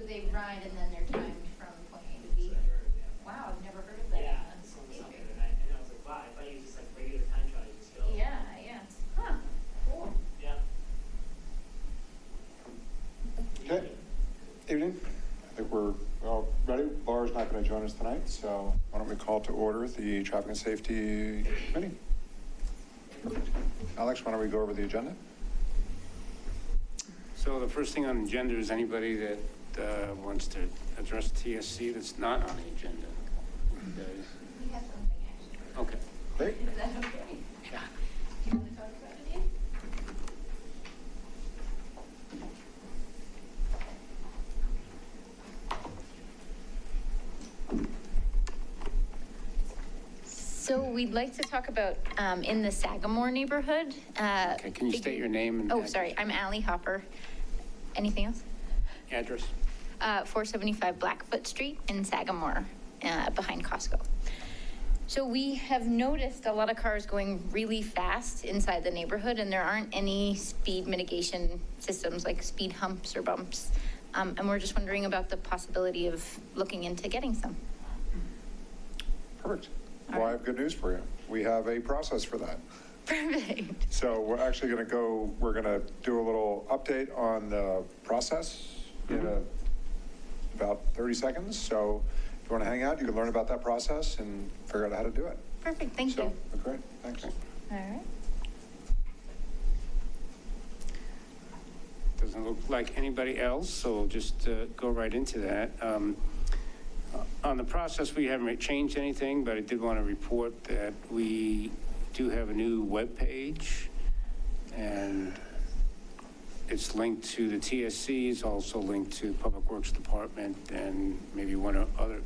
they ride and then they're timed from point A to B? Wow, I've never heard of that. Yeah, it's almost something that I was like, wow, I thought you just like regular time trial, you just go. Yeah, yeah. Huh, cool. Yeah. Okay. Evening. I think we're all ready. Laura's not going to join us tonight, so why don't we call to order the Traffic and Safety Committee? Alex, why don't we go over the agenda? So the first thing on the agenda is anybody that wants to address TSC that's not on the agenda. We have something actually. Okay. Great. Is that okay? Yeah. You want to talk about it, Ian? So we'd like to talk about in the Sagamore neighborhood. Okay, can you state your name and Oh, address? sorry, I'm Allie Hopper. Anything else? Address? 475 Blackfoot Street in Sagamore, behind Costco. So we have noticed a lot of cars going really fast inside the neighborhood, and there aren't any speed mitigation systems like speed humps or bumps. And we're just wondering about the possibility of looking into getting some. Perfect. Well, I have good news for you. We have a process for that. Perfect. So we're actually going to do a little update on the process in about 30 seconds. So if you want to hang out, you can learn about that process and figure out how to do it. Perfect, thank you. Great, thanks. All right. Doesn't look like anybody else, so we'll just go right into that. On the process, we haven't changed anything, but I did want to report that we do have a new web page, and it's linked to the TSC, it's also linked to Public Works Department and maybe one or other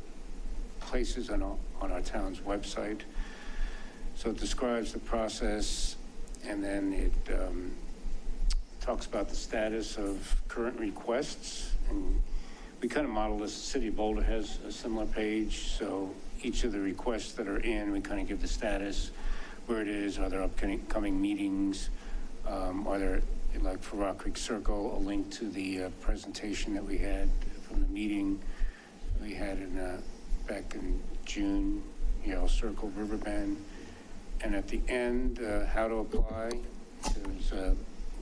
places on our town's website. So it describes the process, and then it talks about the status of current requests, and we kind of model this. The City of Boulder has a similar page, so each of the requests that are in, we kind of give the status, where it is, are there upcoming meetings, are there, like for Rock Creek Circle, a link to the presentation that we had from the meeting we had back in June, Yale Circle, Riverbend, and at the end, how to apply. There's a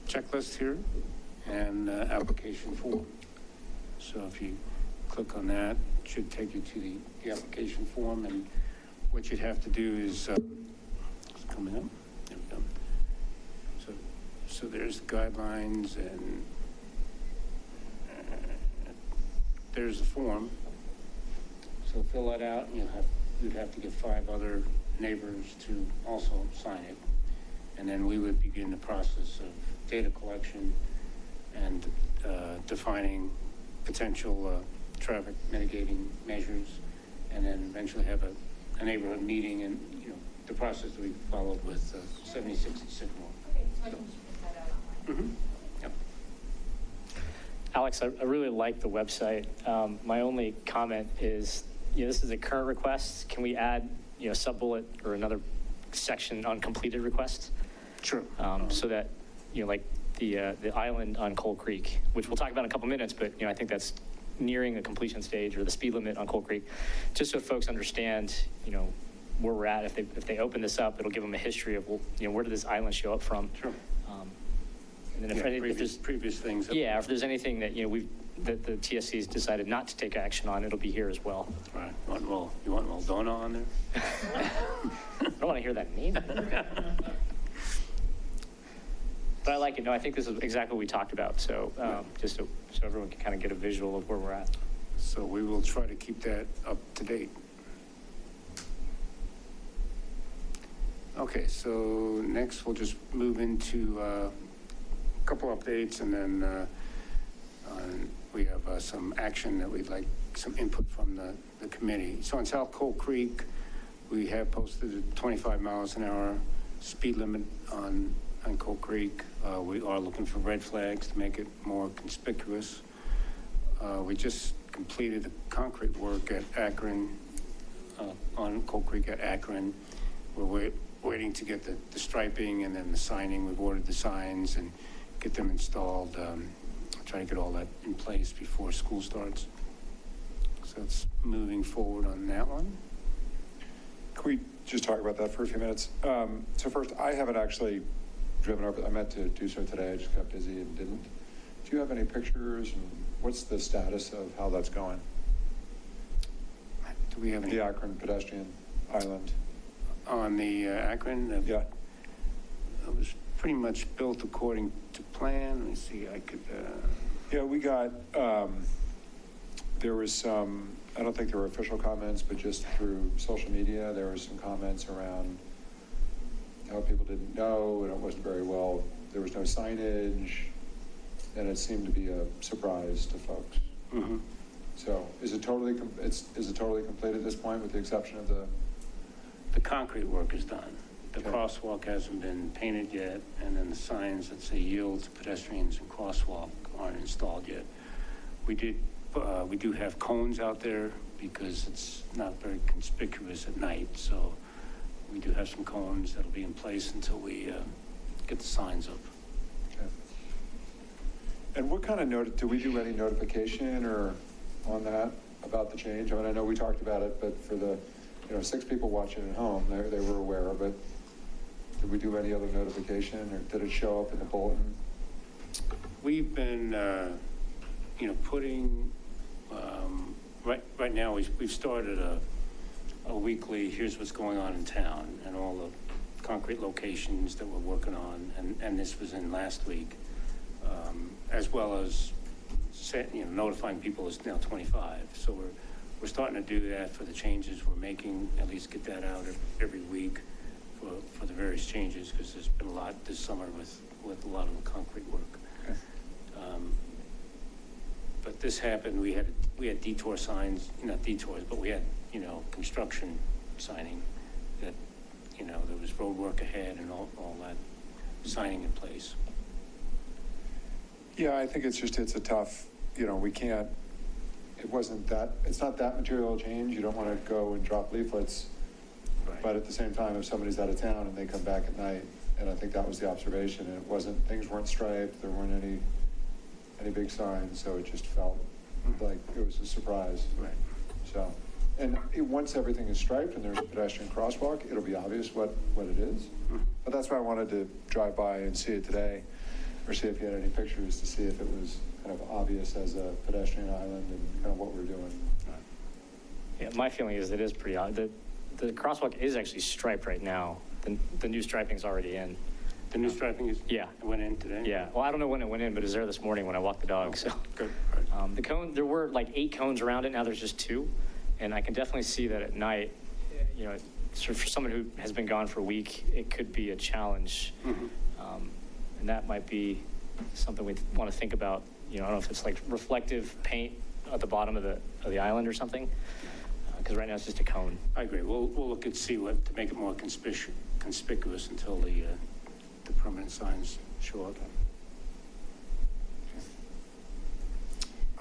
checklist here and application form. So if you click on that, it should take you to the application form, and what you'd have to do is, it's coming up, there we go. So there's the guidelines, and there's the form. So fill that out, and you'd have to get 5 other neighbors to also sign it. And then we would begin the process of data collection and defining potential traffic mitigating measures, and then eventually have a neighborhood meeting, and the process that we followed with 76 and Sycamore. Okay, so I can just put that out online. Yep. Alex, I really like the website. My only comment is, this is a current request. Can we add, sub-bullet or another section on completed requests? Sure. So that, like the island on Coal Creek, which we'll talk about in a couple minutes, but I think that's nearing a completion stage, or the speed limit on Coal Creek, just so folks understand, where we're at. If they open this up, it'll give them a history of, where did this island show up from? Sure. And then if there's previous things. Yeah, if there's anything that, that the TSC's decided not to take action on, it'll be here as well. Right. You want Moldona on there? I don't want to hear that name. But I like it. No, I think this is exactly what we talked about. So just so everyone can kind of get a visual of where we're at. So we will try to keep that up to date. Okay, so next we'll just move into a couple updates, and then we have some action that we'd like some input from the committee. So in South Coal Creek, we have posted a 25 miles an hour speed limit on Coal Creek. We are looking for red flags to make it more conspicuous. We just completed the concrete work at Akron, on Coal Creek at Akron. We're waiting to get the striping and then the signing. We've ordered the signs and get them installed. Try to get all that in place before school starts. So it's moving forward on that one. Can we just talk about that for a few minutes? So first, I haven't actually driven over, I meant to do so today, I just got busy and didn't. Do you have any pictures, and what's the status of how that's going? Do we have any? The Akron pedestrian island? On the Akron? Yeah. It was pretty much built according to plan. Let me see, I could, Yeah, we got, there was some, I don't think there were official comments, but just through social media, there were some comments around how people didn't know, and it wasn't very well, there was no signage, and it seemed to be a surprise to folks. mhm. So is it totally, is it totally complete at this point, with the exception of the, The concrete work is done. The Okay. crosswalk hasn't been painted yet, and then the signs that say yield to pedestrians and crosswalk aren't installed yet. We do have cones out there because it's not very conspicuous at night, so we do have some cones that'll be in place until we get the signs up. okay. And what kind of do we do any notification or on that about the change? I mean, I know we talked about it, but for the, 6 people watching at home, they were aware of it. Did we do any other notification, or did it show up in the bulletin? We've been, putting, right now, we've started a weekly, here's what's going on in town, and all the concrete locations that we're working on, and this was in last week, as well as notifying people it's now 25. So we're starting to do that for the changes we're making, at least get that out every week for the various changes, because there's been a lot this summer with a lot of the concrete work. Okay. But this happened, we had detour signs, not detours, but we had, construction signing that, there was road work ahead and all that signing in place. Yeah, I think it's a tough, we can't, it's not that material change. You don't want to go and drop leaflets. Right. But at the same time, if somebody's out of town and they come back at night, and I think that was the observation, and things weren't striped, there weren't any big signs, so it just felt like it was a surprise. Right. So, and once everything is striped and there's a pedestrian crosswalk, it'll be obvious what it is. But that's why I wanted to drive by and see it today, or see if you had any pictures to see if it was kind of obvious as a pedestrian island and kind of what we're doing. Yeah, my feeling is it is pretty odd. The crosswalk is actually striped right now. The new striping's already in. The new striping is? Yeah. It went in today? Yeah. Well, I don't know when it went in, but it was there this morning when I walked the dog. So Good. Right. the cone, there were like 8 cones around it. Now there's just 2, and I can definitely see that at night. Sort of for someone who has been gone for a week, it could be a challenge, and that might be something we want to think about. I don't know if it's like reflective paint at the bottom of the island or something, because right now it's just a cone. I agree. We'll look and see what to make it more conspicuous until the permanent signs show up.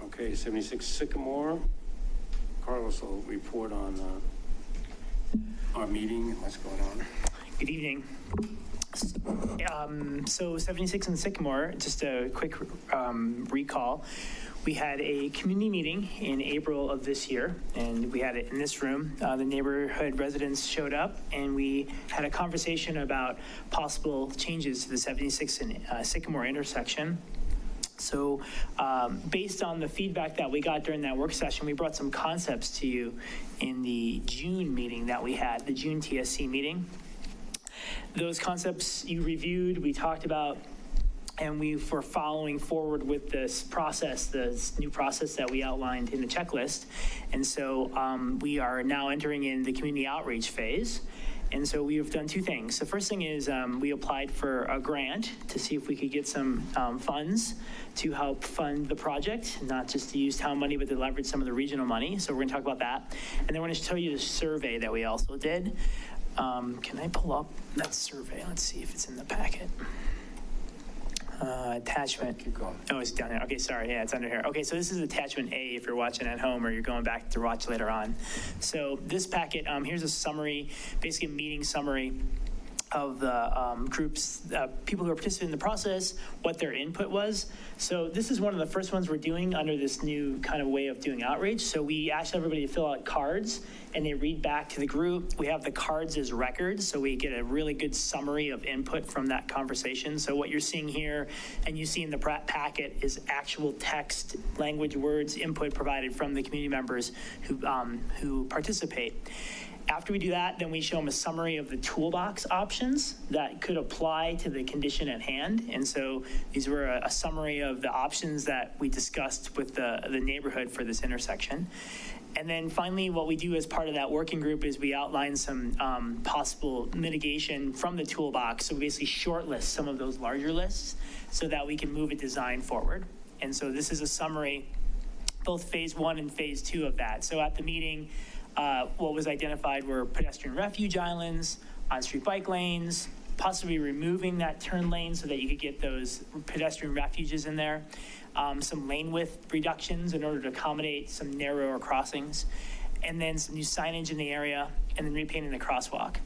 Okay, 76 Sycamore. Carlos will report on our meeting and what's going on. Good evening. So 76 and Sycamore, just a quick recall. We had a community meeting in April of this year, and we had it in this room. The neighborhood residents showed up, and we had a conversation about possible changes to the 76 and Sycamore intersection. So based on the feedback that we got during that work session, we brought some concepts to you in the June meeting that we had, the June TSC meeting. Those concepts you reviewed, we talked about, and we were following forward with this process, this new process that we outlined in the checklist. And so we are now entering in the community outreach phase. And so we have done 2 things. The first thing is we applied for a grant to see if we could get some funds to help fund the project, not just to use town money, but to leverage some of the regional money. So we're gonna talk about that. And then I want to show you the survey that we also did. Can I pull up that survey? Let's see if it's in the packet. Attachment. Keep going. Oh, it's down there. Okay, sorry. Yeah, it's under here. Okay, so this is attachment A if you're watching at home or you're going back to watch later on. So this packet, here's a summary, basically a meeting summary the groups, people who are participating in the process, what their input was. So this is one of the first ones we're doing under this new kind of way of doing outreach. So we asked everybody to fill out cards, and they read back to the group. We have the cards as records, so we get a really good summary of input from that conversation. So what you're seeing here, and you see in the packet, is actual text, language, words, input provided from the community members who participate. After we do that, then we show them a summary of the toolbox options that could apply to the condition at hand. And so these were a summary of the options that we discussed with the neighborhood for this intersection. And then finally, what we do as part of that working group is we outline some possible mitigation from the toolbox. So we basically shortlist some of those larger lists so that we can move a design forward. And so this is a summary, both phase 1 and phase 2 of that. So at the meeting, what was identified were pedestrian refuge islands, on-street bike lanes, possibly removing that turn lane so that you could get those pedestrian refuges in there, some lane width reductions in order to accommodate some narrower crossings, and then some new signage in the area, and then repainting the crosswalk.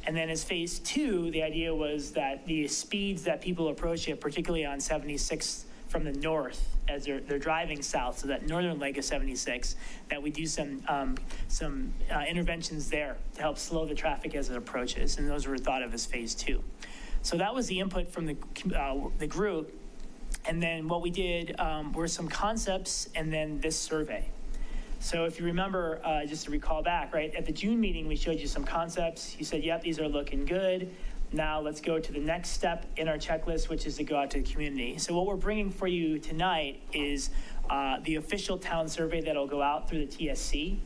And then as phase 2, the idea was that the speeds that people approach it, particularly on 76 from the north, as they're driving south, so that northern leg of 76, that we do some interventions there to help slow the traffic as it approaches, and those were thought of as phase 2. So that was the input from the group, and then what we did were some concepts, and then this survey. So if you remember, just to recall back, right, at the June meeting, we showed you some concepts. You said, yep, these are looking good. Now let's go to the next step in our checklist, which is to go out to the community. So what we're bringing for you tonight is the official town survey that'll go out through the TSC.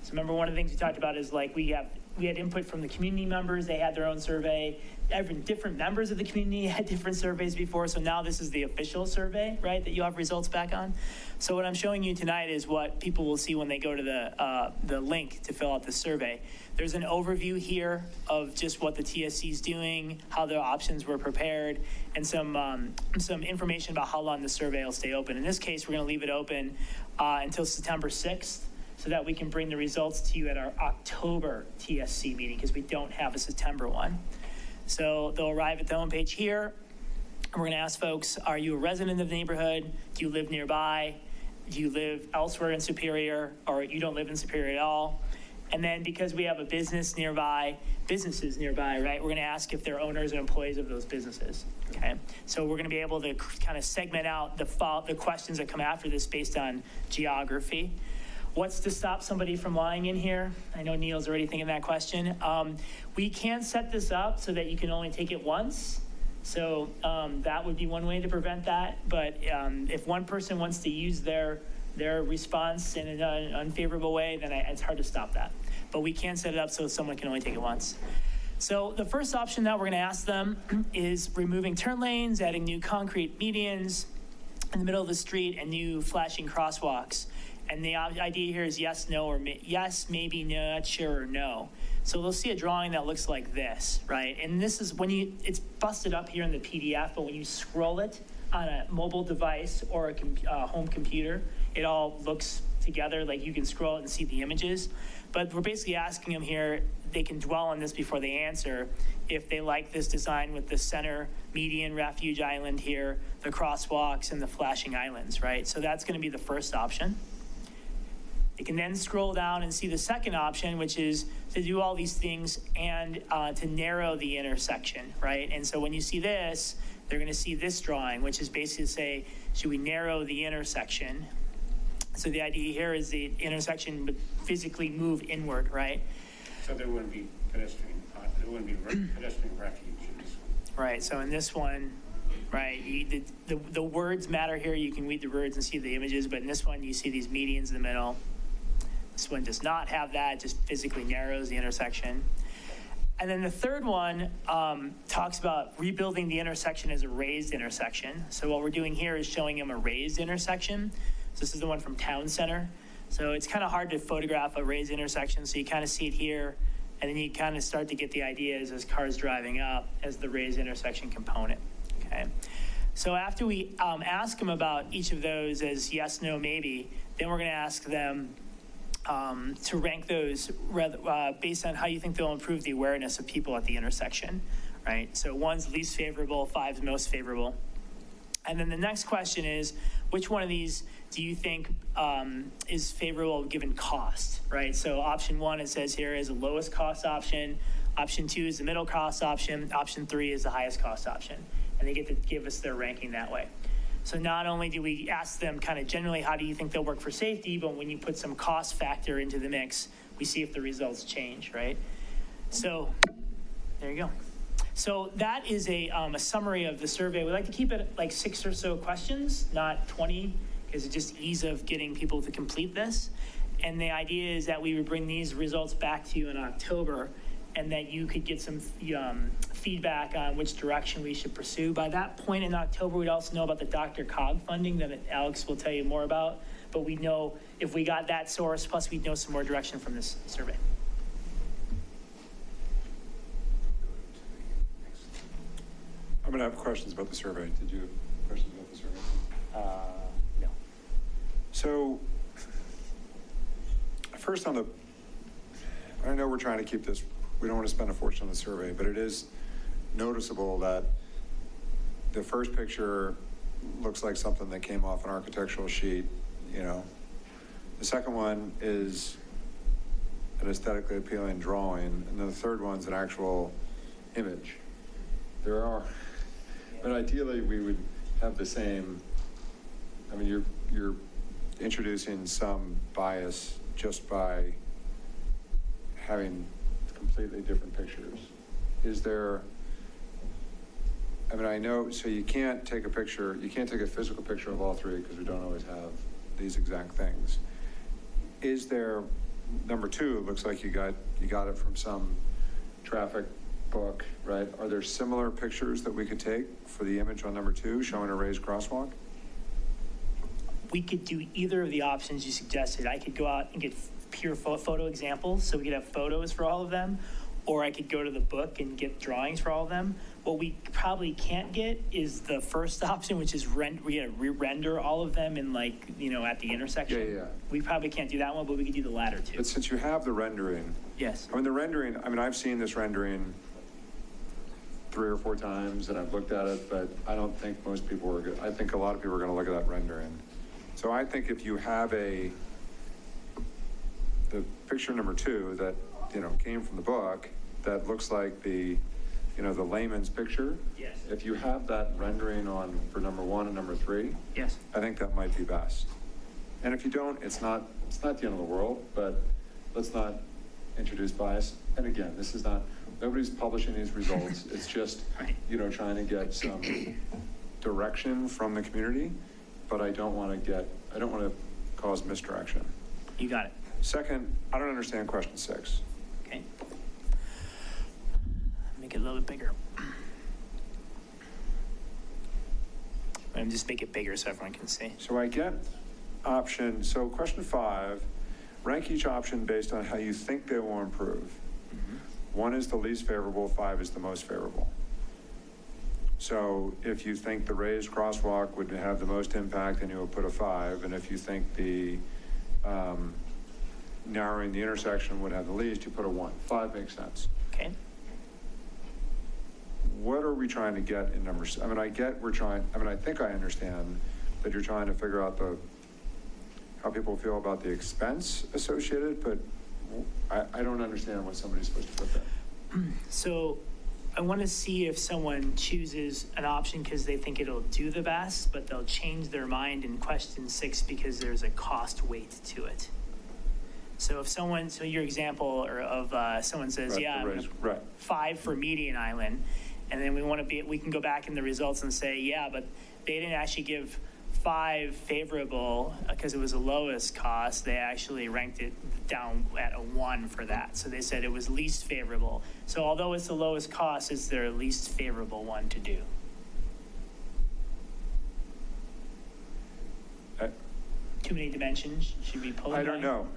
So remember, one of the things we talked about is like we had input from the community members. They had their own survey. Different members of the community had different surveys before. So now this is the official survey, right, that you have results back on. So what I'm showing you tonight is what people will see when they go to the link to fill out the survey. There's an overview here of just what the TSC is doing, how the options were prepared, and some information about how long the survey will stay open. In this case, we're going to leave it open until September 6th so that we can bring the results to you at our October TSC meeting because we don't have a September one. So they'll arrive at the homepage here. We're going to ask folks, are you a resident of the neighborhood? Do you live nearby? Do you live elsewhere in Superior, or you don't live in Superior at all? And then because we have a businesses nearby, right, we're going to ask if they're owners and employees of those businesses, okay? So we're going to be able to kind of segment out the questions that come after this based on geography. What's to stop somebody from lying in here? I know Neil's already thinking that question. We can set this up so that you can only take it once. So that would be one way to prevent that. But if one person wants to use their response in an unfavorable way, then it's hard to stop that. But we can set it up so someone can only take it once. So the first option that we're going to ask them is removing turn lanes, adding new concrete medians in the middle of the street, and new flashing crosswalks. And the idea here is yes, no, or yes, maybe, not sure, or no. So they'll see a drawing that looks like this, right? And this is when it's busted up here in the PDF, but when you scroll it on a mobile device or a home computer, it all looks together, like you can scroll it and see the images. But we're basically asking them here, they can dwell on this before they answer, if they like this design with the center median refuge island here, the crosswalks, and the flashing islands, right? So that's going to be the first option. You can then scroll down and see the second option, which is to do all these things and to narrow the intersection, right? And so when you see this, they're going to see this drawing, which is basically to say, should we narrow the intersection? So the idea here is the intersection would physically move inward, right? So there wouldn't be pedestrian refuge in this one. Right, so in this one, right, the words matter here. You can read the words and see the images, but in this one, you see these medians in the middle. This one does not have that, just physically narrows the intersection. And then the third one talks about rebuilding the intersection as a raised intersection. So what we're doing here is showing them a raised intersection. So this is the one from Town Center. So it's kind of hard to photograph a raised intersection. So you kind of see it here, and then you kind of start to get the ideas as cars driving up as the raised intersection component, okay? So after we ask them about each of those as yes, no, maybe, then we're going to ask them to rank those based on how you think they'll improve the awareness of people at the intersection, right? So 1's least favorable, 5's most favorable. And then the next question is, which one of these do you think is favorable given cost, right? So option 1, it says here, is the lowest cost option. Option 2 is the middle cost option. Option 3 is the highest cost option. And they get to give us their ranking that way. So not only do we ask them kind of generally, how do you think they'll work for safety, but when you put some cost factor into the mix, we see if the results change, right? So there you go. So that is a summary of the survey. We like to keep it like 6 or so questions, not 20, because it's just ease of getting people to complete this. And the idea is that we would bring these results back to you in October, and that you could get some feedback on which direction we should pursue. By that point in October, we'd also know about the Dr. Cog funding that Alex will tell you more about. But we know if we got that source, plus we'd know some more direction from this survey. I'm going to have questions about the survey. Did you have questions about the survey? No. So, first on the, I know we're trying to keep this, we don't want to spend a fortune on the survey, but it is noticeable that the first picture looks like something that came off an architectural sheet, you know. The second one is an aesthetically appealing drawing, and then the third one's an actual image. There are, but ideally we would have the same, I mean, you're introducing some bias just by having completely different pictures. Is there, I mean, I know, so you can't take a picture, you can't take a physical picture of all three because we don't always have these exact things. Is there, number 2, it looks like you got it from some traffic book, right? Are there similar pictures that we could take for the image on number 2 showing a raised crosswalk? We could do either of the options you suggested. I could go out and get pure photo examples, so we could have photos for all of them, or I could go to the book and get drawings for all of them. What we probably can't get is the first option, which is we gotta re-render all of them in, like, you know, at the intersection. Yeah. We probably can't do that one, but we could do the latter 2. But since you have the rendering, Yes. I mean, the rendering, I mean, I've seen this rendering 3 or 4 times and I've looked at it, but I don't think most people are good. I think a lot of people are going to look at that rendering. So I think if you have the picture number 2 that, you know, came from the book, that looks like the, you know, the layman's picture. Yes. If you have that rendering on for number 1 and number 3, Yes. I think that might be best. And if you don't, it's not the end of the world, but let's not introduce bias. And again, this is not, nobody's publishing these results. It's just, Right. you know, trying to get some direction from the community, but I don't want to cause misdirection. You got it. Second, I don't understand question 6. Okay. Make it a little bit bigger. And just make it bigger so everyone can see. So I get so question 5, rank each option based on how you think they will improve. 1 is the least favorable, 5 is the most favorable. So if you think the raised crosswalk would have the most impact, then you will put a 5. And if you think the narrowing the intersection would have the least, you put a 1. 5 makes sense. Okay. What are we trying to get in numbers? I mean, I think I understand that you're trying to figure out how people feel about the expense associated, but I don't understand what somebody's supposed to put there. So I want to see if someone chooses an option because they think it'll do the best, but they'll change their mind in question 6 because there's a cost weight to it. So if someone, so your example of someone says, Right, yeah, I'm gonna right. 5 for median island, and then we can go back in the results and say, yeah, but they didn't actually give 5 favorable because it was the lowest cost. They actually ranked it down at a 1 for that. So they said it was least favorable. So although it's the lowest cost, it's their least favorable one to do. Too many dimensions should be pulled. I don't know.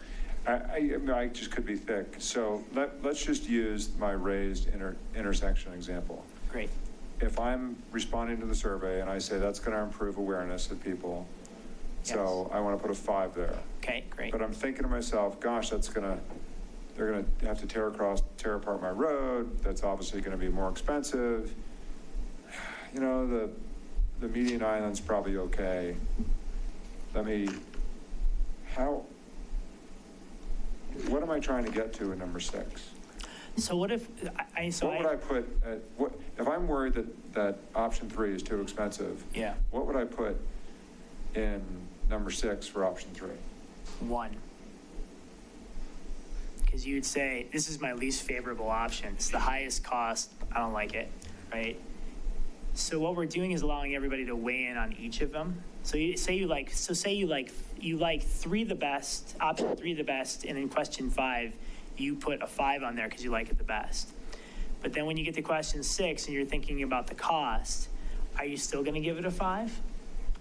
I just could be thick. So let's just use my raised intersection example. Great. If I'm responding to the survey and I say that's going to improve awareness of people, so I want to put a 5 there. Okay, great. But I'm thinking to myself, gosh, that's going to they're going to have to tear apart my road. That's obviously going to be more expensive. You know, the median island's probably okay. What am I trying to get to in number 6? So what if, What would I put, if I'm worried that option 3 is too expensive? Yeah. What would I put in number 6 for option 3? 1. Because you'd say, this is my least favorable option. It's the highest cost. I don't like it, right? So what we're doing is allowing everybody to weigh in on each of them. So say you like 3 the best, option 3 the best, and in question 5, you put a 5 on there because you like it the best. But then when you get to question 6 and you're thinking about the cost, are you still going to give it a 5?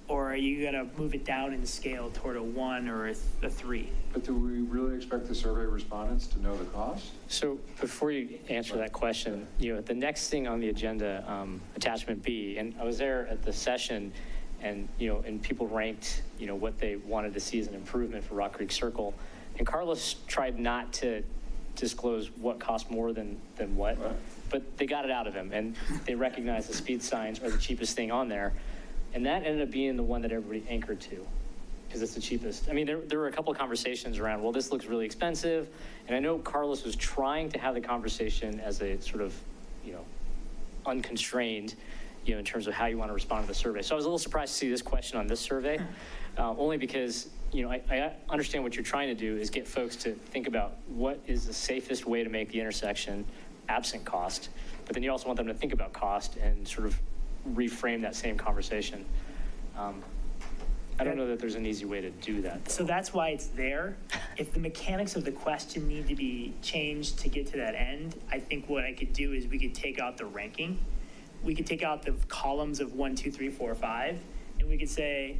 Or are you going to move it down in scale toward a 1 or a 3? But do we really expect the survey respondents to know the cost? So before you answer that question, the next thing on the agenda, attachment B, and I was there at the session, and and people ranked what they wanted to see as an improvement for Rock Creek Circle, and Carlos tried not to disclose what cost more than what, right. But they got it out of him, and they recognized the speed signs are the cheapest thing on there, and that ended up being the one that everybody anchored to, because it's the cheapest. I mean, there were a couple of conversations around, well, this looks really expensive, and I know Carlos was trying to have the conversation as a sort of, unconstrained, in terms of how you want to respond to the survey. So I was a little surprised to see this question on this survey, only because, I understand what you're trying to do is get folks to think about what is the safest way to make the intersection absent cost, but then you also want them to think about cost and sort of reframe that same conversation. I don't know that there's an easy way to do that, though. So that's why it's there. If the mechanics of the question need to be changed to get to that end, I think what I could do is we could take out the ranking. We could take out the columns of 1, 2, 3, 4, 5, and we could say,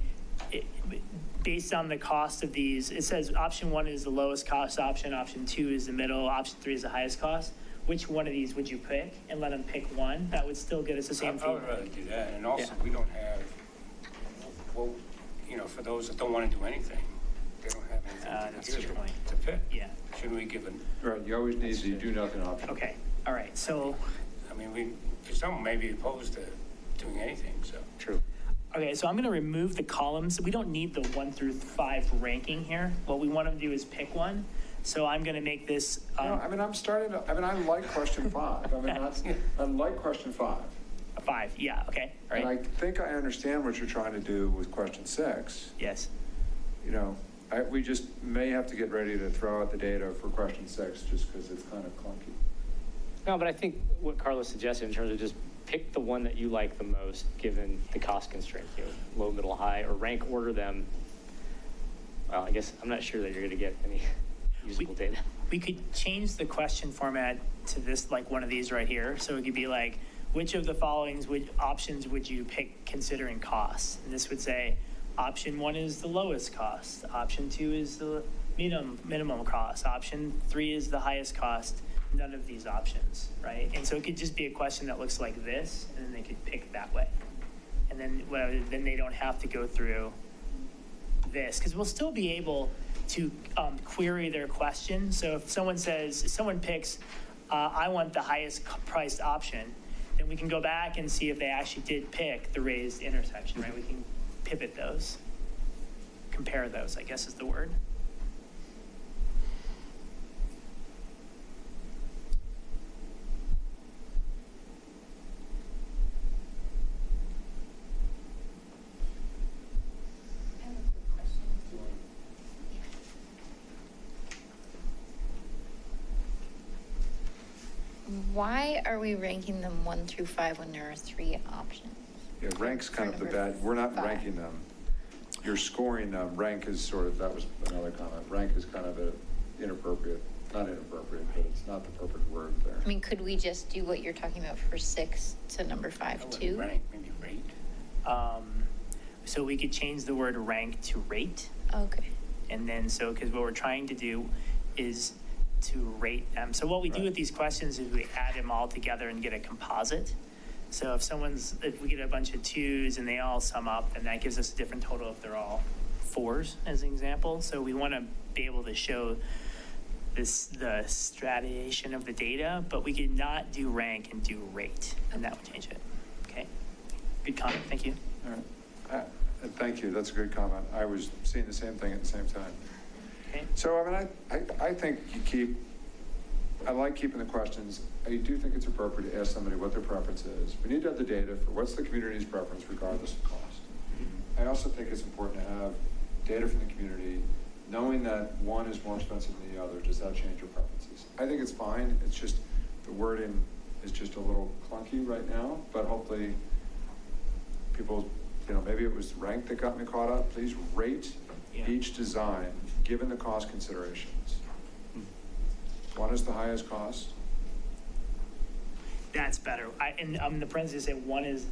based on the cost of these, it says option 1 is the lowest cost option, option 2 is the middle, option 3 is the highest cost. Which one of these would you pick, and let them pick one? That would still get us the same I would rather do that, and also, we don't have, well, for those that don't want to do anything, they don't have anything That's a good point. to pick. Yeah. Shouldn't we give it, Right, you always need the do nothing option. Okay, all right, so, some may be opposed to doing anything, so. True. okay, so I'm gonna remove the columns. We don't need the 1 through 5 ranking here. What we want to do is pick one. So I'm gonna make this, I like question 5. I like question 5. a 5, yeah, okay, all And I right, think I understand what you're trying to do with question 6. yes. We just may have to get ready to throw out the data for question 6 just because it's kind of clunky. No, but I think what Carlos suggested in terms of just pick the one that you like the most, given the cost constraints, low, middle, high, or rank order them. Well, I guess I'm not sure that you're going to get any usable data. We could change the question format to this, like one of these right here. So it could be like, which of the following options would you pick considering costs? And this would say, option 1 is the lowest cost. Option 2 is the minimum cost. Option 3 is the highest cost. None of these options, right? And so it could just be a question that looks like this, and then they could pick that way. And then then they don't have to go through this, because we'll still be able to query their question. So if someone picks, I want the highest priced option, then we can go back and see if they actually did pick the raised intersection, right? We can pivot those, compare those, I guess is the word. Why are we ranking them 1 through 5 when there are 3 options? Yeah, rank's kind of the For number bad, we're not 5. ranking them. You're scoring them. Rank is sort of, that was another comment. Rank is kind of inappropriate, not inappropriate, but it's not the perfect word there. I mean, could we just do what you're talking about for 6 to number 5 too? Rank, maybe rate. So we could change the word rank to rate. Okay. And then, because what we're trying to do is to rate them. So what we do Right. with these questions is we add them all together and get a composite. So if we get a bunch of 2s and they all sum up, and that gives us a different total if they're all 4s, as an example. So we want to be able to show the stratification of the data, but we could not do rank and do rate, and that would change it. Okay, good comment, thank you. All right. Thank you, that's a good comment. I was seeing the same thing at the same time. Okay. So, I mean, I think I like keeping the questions. I do think it's appropriate to ask somebody what their preference is. We need to have the data for what's the community's preference regardless of cost. I also think it's important to have data from the community, knowing that one is more expensive than the other. Does that change your preferences? I think it's fine. It's just the wording is just a little clunky right now, but hopefully people, maybe it was rank that got me caught up. Please rate each design given the cost considerations. One is the highest cost. That's better. And the parentheses say one is,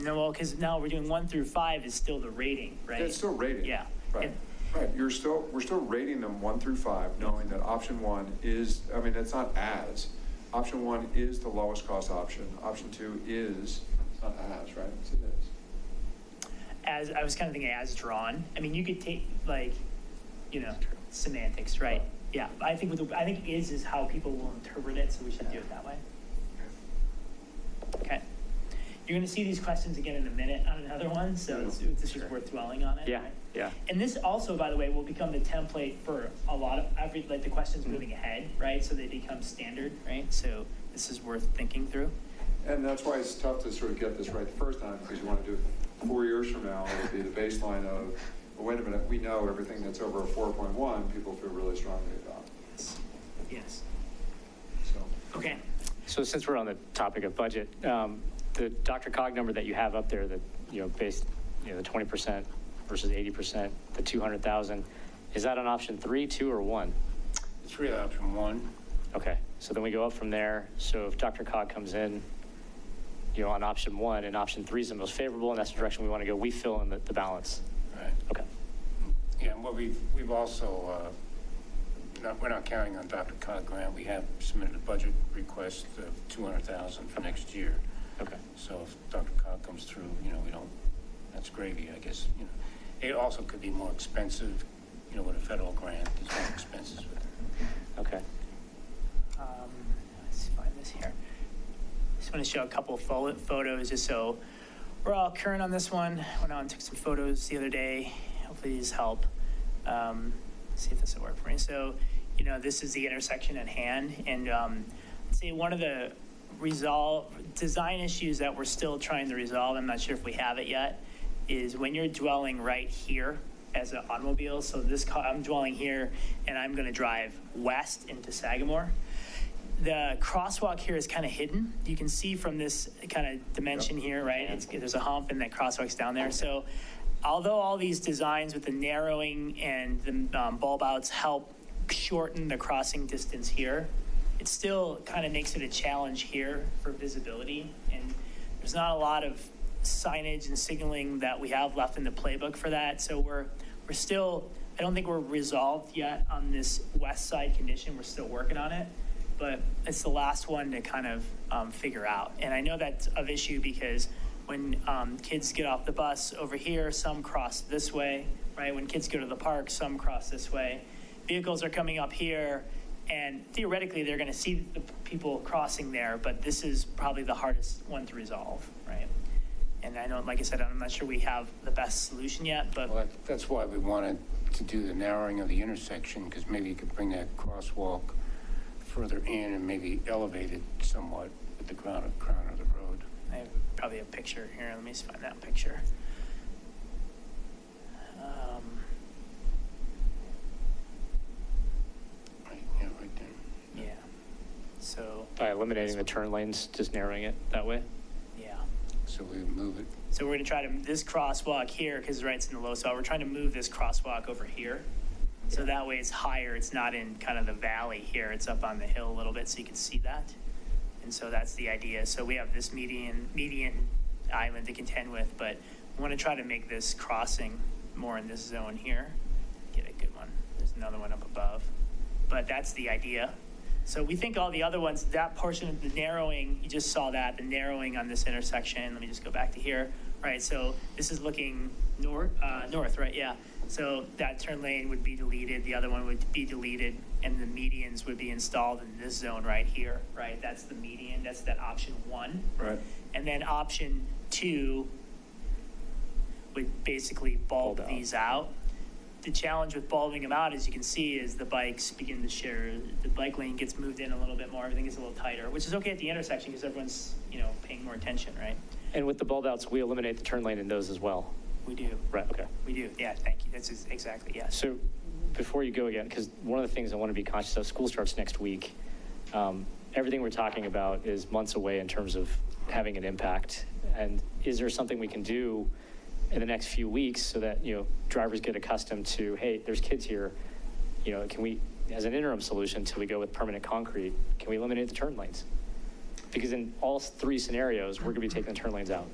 no, well, because now we're doing 1 through 5 is still the rating, right? It's still rating. Yeah. Right. Right. We're still rating them 1 through 5, knowing that option 1 is, it's not as. Option 1 is the lowest cost option. Option 2 is, it's not as, right? It's it is. As I was kind of thinking as drawn. I mean, you could take semantics, right? Yeah. I think is how people will interpret it, so we should do it that way. Okay. You're going to see these questions again in a minute on another one, so this is worth dwelling on it. Yeah, right? yeah. And this also, by the way, will become the template for a lot of the questions moving ahead, right? So they become standard, right? So this is worth thinking through. And that's why it's tough to sort of get this right the first time, because you want to do it 4 years from now. It'll be the baseline of, well, wait a minute, we know everything that's over a 4.1, people feel really strongly about. Yes. So. Okay. So since we're on the topic of budget, the DRCOG number that you have up there that, based, the 20% versus 80%, the 200,000, is that on option 3, 2, or 1? It's really option 1. Okay, so then we go up from there. So if DRCOG comes in, on option 1 and option 3 is the most favorable and that's the direction we want to go, we fill in the balance. Right. Okay. Yeah, and what we've also, we're not counting on DRCOG grant. We have submitted a budget request of $200,000 for next year. Okay. So if DRCOG comes through, we don't, that's gravy, I guess. It also could be more expensive, with a federal grant. There's more expenses with it. Okay. Let's find this here. Just want to show a couple of photos just so we're all current on this one. Went out and took some photos the other day. Hopefully these help. See if this will work for me. So, this is the intersection at hand. And I'd say one of the design issues that we're still trying to resolve, I'm not sure if we have it yet, is when you're dwelling right here as an automobile. So I'm dwelling here and I'm going to drive west into Sagamore. The crosswalk here is kind of hidden. You can see from this kind of dimension here, right? There's a hump and that crosswalk's down there. So although all these designs with the narrowing and the bulb outs help shorten the crossing distance here, it still kind of makes it a challenge here for visibility. And there's not a lot of signage and signaling that we have left in the playbook for that. So we're still, I don't think we're resolved yet on this west side condition. We're still working on it, but it's the last one to kind of figure out. And I know that's of issue because when kids get off the bus over here, some cross this way, right? When kids go to the park, some cross this way. Vehicles are coming up here, and theoretically, they're going to see the people crossing there, but this is probably the hardest one to resolve, right? And I know, like I said, I'm not sure we have the best solution yet, but... Well, that's why we wanted to do the narrowing of the intersection, because maybe you could bring that crosswalk further in and maybe elevate it somewhat at the crown of the road. I have probably a picture here. Let me just find that picture. Right there. Yeah. So... By eliminating the turn lanes, just narrowing it that way? Yeah. So we move it. So we're going to try to, this crosswalk here, because right, it's in the low spot, we're trying to move this crosswalk over here. So that way it's higher. It's not in kind of the valley here. It's up on the hill a little bit so you can see that. And so that's the idea. So we have this median island to contend with, but we want to try to make this crossing more in this zone here. Get a good one. There's another one up above. But that's the idea. So we think all the other ones, that portion of the narrowing, you just saw that, the narrowing on this intersection, let me just go back to here, right? So this is looking north, right? Yeah. So that turn lane would be deleted, the other one would be deleted, and the medians would be installed in this zone right here, right? That's the median, that's that option 1. Right. And then option 2 would basically bulb Bulb out. these out. The challenge with bulbing them out, as you can see, is the bikes begin to share. The bike lane gets moved in a little bit more, everything gets a little tighter, which is okay at the intersection because everyone's, paying more attention, right? And with the bulb outs, we eliminate the turn lane in those as well. We do. Right, okay. We do. Yeah, thank you. That's exactly, yes. So before you go again, because one of the things I want to be conscious of, school starts next week. Everything we're talking about is months away in terms of having an impact. And is there something we can do in the next few weeks so that, drivers get accustomed to, hey, there's kids here, can we, as an interim solution till we go with permanent concrete, can we eliminate the turn lanes? Because in all 3 scenarios, we're going to be taking the turn lanes out.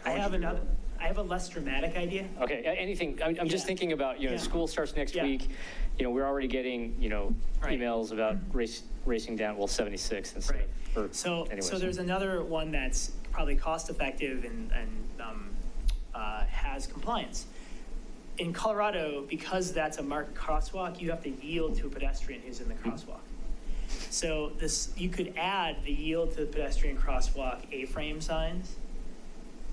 I have a less dramatic idea. Okay, anything, I'm just Yeah. thinking about, Yeah. school starts next Yeah. week. We're already getting, Right. emails about racing down, 76 instead Right. of, or So anyways. there's another one that's probably cost effective and has compliance. In Colorado, because that's a marked crosswalk, you have to yield to a pedestrian who's in the crosswalk. So you could add the yield to the pedestrian crosswalk A-frame signs.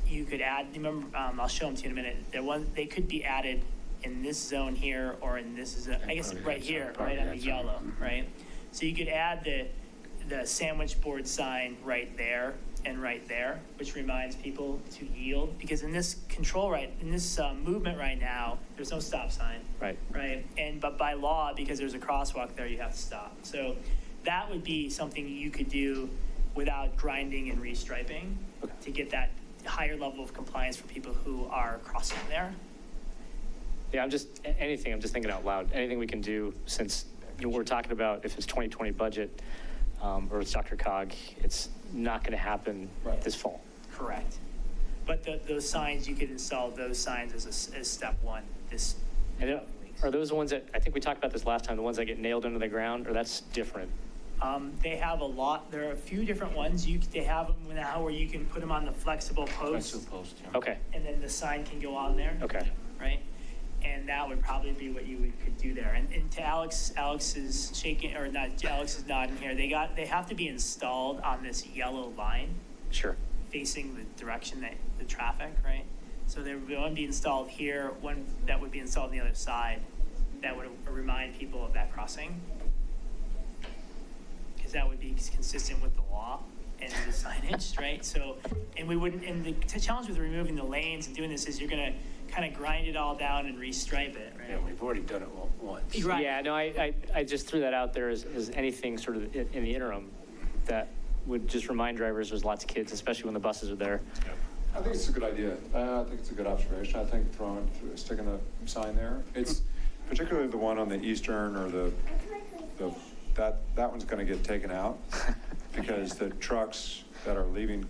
You could add, remember, I'll show them to you in a minute. They could be added in this zone here or in this zone, I guess right here, right on the yellow, right? So you could add the sandwich board sign right there and right there, which reminds people to yield, because in this movement right now, there's no stop sign. Right. Right, but by law, because there's a crosswalk there, you have to stop. So that would be something you could do without grinding and restriping to get that higher level of compliance for people who are crossing there. Yeah, I'm just thinking out loud. Anything we can do, since we're talking about if it's 2020 budget or it's Dr. Cog, it's not going to happen this fall. Correct. But those signs, you could install those signs as step 1. And are those the ones that, I think we talked about this last time, the ones that get nailed into the ground, or that's different? They have a lot. There are a few different ones. They have them now where you can put them on the flexible post, Okay, and then the sign can go on there. okay. Right? And that would probably be what you could do there. And to Alex is shaking, or not, Alex is nodding here. They have to be installed on this yellow line Sure. facing the direction that the traffic, right? So there would one be installed here, one that would be installed on the other side that would remind people of that crossing. Because that would be consistent with the law and the signage, right? So, and the challenge with removing the lanes and doing this is you're going to kind of grind it all down and restripe it, right? Yeah, we've already done it once. Right. Yeah, no, I just threw that out there as anything sort of in the interim that would just remind drivers there's lots of kids, especially when the buses are there. I think it's a good idea. I think it's a good observation. I think sticking a sign there. It's particularly the one on the eastern or that one's going to get taken out because the trucks that are leaving,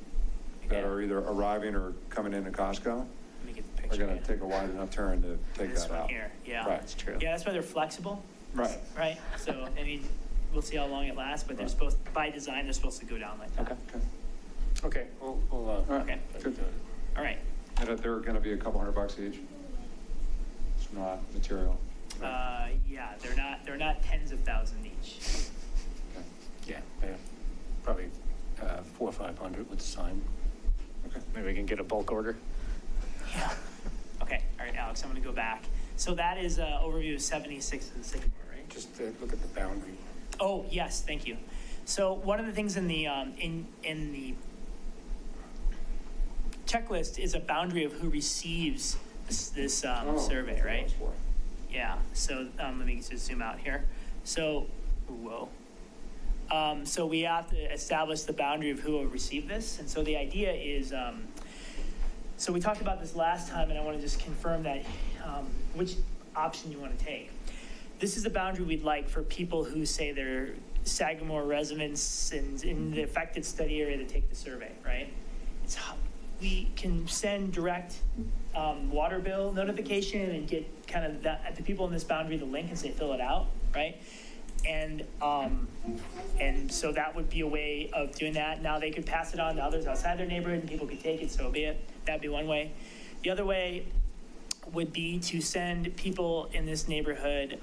that are either arriving or coming into Costco, Let me get the are picture. going to take a wide enough turn to take This that one out. here, yeah. Right. That's true. Yeah, that's why they're flexible, Right. right? So, I mean, we'll see how long it lasts, but they're by design, they're supposed to go down like that. Okay. Okay. Okay, we'll, All right. Okay. Good. All right. And they're going to be a couple $100 each. It's not material. Yeah, they're not tens of thousands each. yeah, probably 400 or 500 with the sign. Maybe we can get a bulk order. Yeah. Okay, all right, Alex, I'm gonna go back. So that is an overview of 76 and Sycamore, right? Just look at the boundary. Oh, yes, thank you. So one of the things in the checklist is a boundary of who receives this survey, right? Yeah, so let me just zoom out here. So, whoa. So we have to establish the boundary of who will receive this. And so the idea is, so we talked about this last time, and I want to just confirm that which option you want to take. This is the boundary we'd like for people who say they're Sagamore residents and in the affected study area to take the survey, right? We can send direct water bill notification and get kind of the people in this boundary the link and say fill it out, right? And so that would be a way of doing that. Now they could pass it on to others outside their neighborhood and people could take it, so be it. That'd be one way. The other way would be to send people in this neighborhood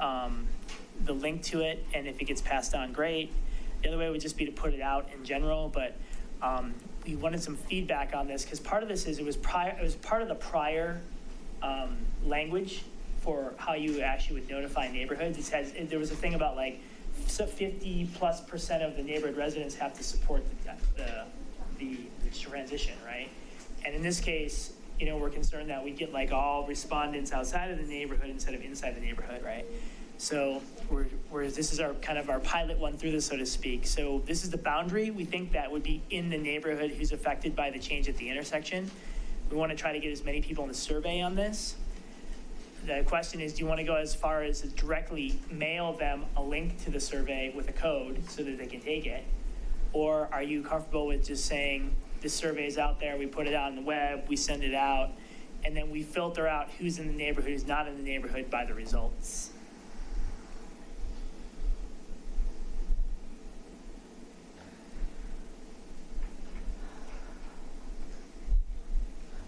the link to it, and if it gets passed on, great. The other way would just be to put it out in general, but we wanted some feedback on this because part of this is it was part of the prior language for how you actually would notify neighborhoods. There was a thing about like 50+% of the neighborhood residents have to support the transition, right? And in this case, we're concerned that we get like all respondents outside of the neighborhood instead of inside the neighborhood, right? So this is our kind of our pilot one through this, so to speak. So this is the boundary. We think that would be in the neighborhood who's affected by the change at the intersection. We want to try to get as many people in the survey on this. The question is, do you want to go as far as to directly mail them a link to the survey with a code so that they can take it? Or are you comfortable with just saying, this survey is out there, we put it out on the web, we send it out, and then we filter out who's in the neighborhood, who's not in the neighborhood by the results?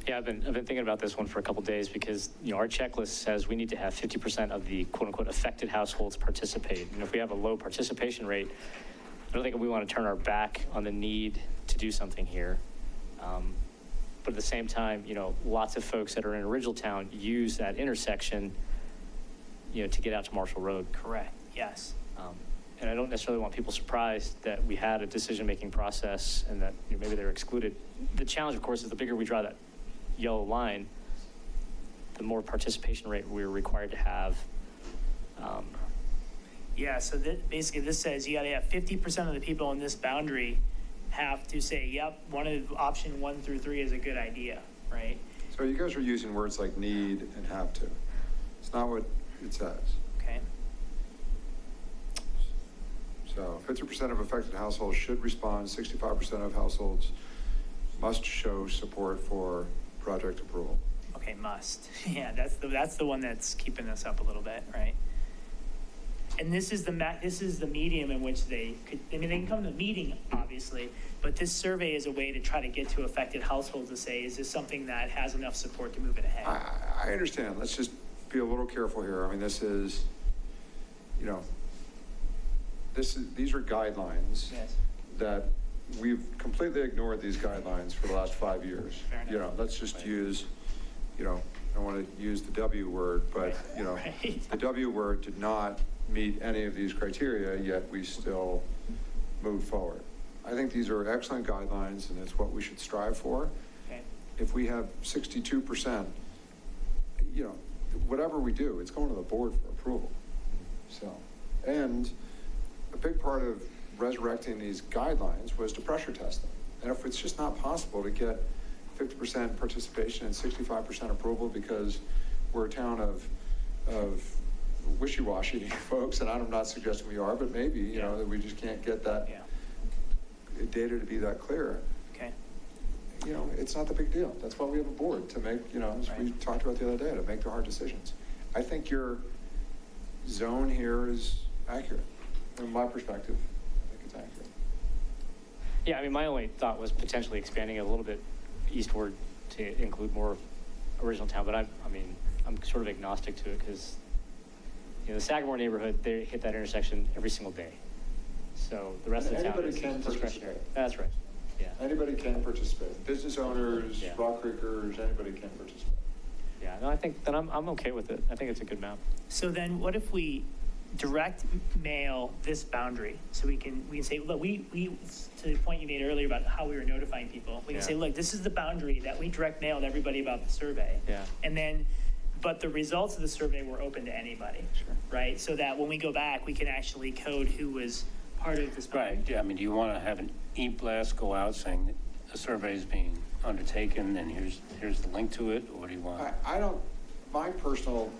Yeah, I've been thinking about this one for a couple days because our checklist says we need to have 50% of the quote unquote affected households participate. And if we have a low participation rate, I don't think we want to turn our back on the need to do something here. But at the same time, lots of folks that are in Original Town use that intersection, to get out to Marshall Road. Correct, yes. And I don't necessarily want people surprised that we had a decision-making process and that maybe they're excluded. The challenge, of course, is the bigger we draw that yellow line, the more participation rate we're required to have. Yeah, so basically this says you got to have 50% of the people in this boundary have to say, yep, option 1 through 3 is a good idea, right? So you guys are using words like need and have to. It's not what it says. Okay. So 50% of affected households should respond, 65% of households must show support for project approval. Okay, must. Yeah, that's the one that's keeping us up a little bit, right? And this is the medium in which they can come to the meeting, obviously, but this survey is a way to try to get to affected households to say, is this something that has enough support to move it ahead? I understand. Let's just be a little careful here. I mean, this is, these are guidelines. Yes. That we've completely ignored these guidelines for the last 5 years. Fair enough. Let's just use, I don't want to use the W word, but, Right. the W word did not meet any of these criteria, yet we still move forward. I think these are excellent guidelines, and it's what we should strive for. Okay. If we have 62%, whatever we do, it's going to the board for approval. So, and a big part of resurrecting these guidelines was to pressure test them. And if it's just not possible to get 50% participation and 65% approval because we're a town of wishy-washy folks, and I'm not suggesting we are, but maybe, that we just can't get that data to be that clear. Okay. It's not the big deal. That's why we have a board to make, as we talked about the other day, to make the hard decisions. I think your zone here is accurate. From my perspective, I think it's accurate. Yeah, I mean, my only thought was potentially expanding it a little bit eastward to include more Original Town, but I'm sort of agnostic to it because, the Sagamore neighborhood, they hit that intersection every single day. So the rest of the town Anybody is can discretionary. participate. That's right, yeah. Anybody can participate. Business owners, Yeah. Rock Creekers, anybody can participate. Yeah, no, I think then I'm okay with it. I think it's a good map. So then what if we direct mail this boundary? So we can say, look, we to the point you made earlier about how we were notifying people, we can say, look, this is the boundary that we direct mailed everybody about the survey. Yeah. And then, but the results of the survey were open to anybody. Sure. Right? So that when we go back, we can actually code who was part of this boundary. Right, yeah, I mean, do you want to have an e-blast go out saying that a survey is being undertaken and here's the link to it, or do you want? I don't, my personal,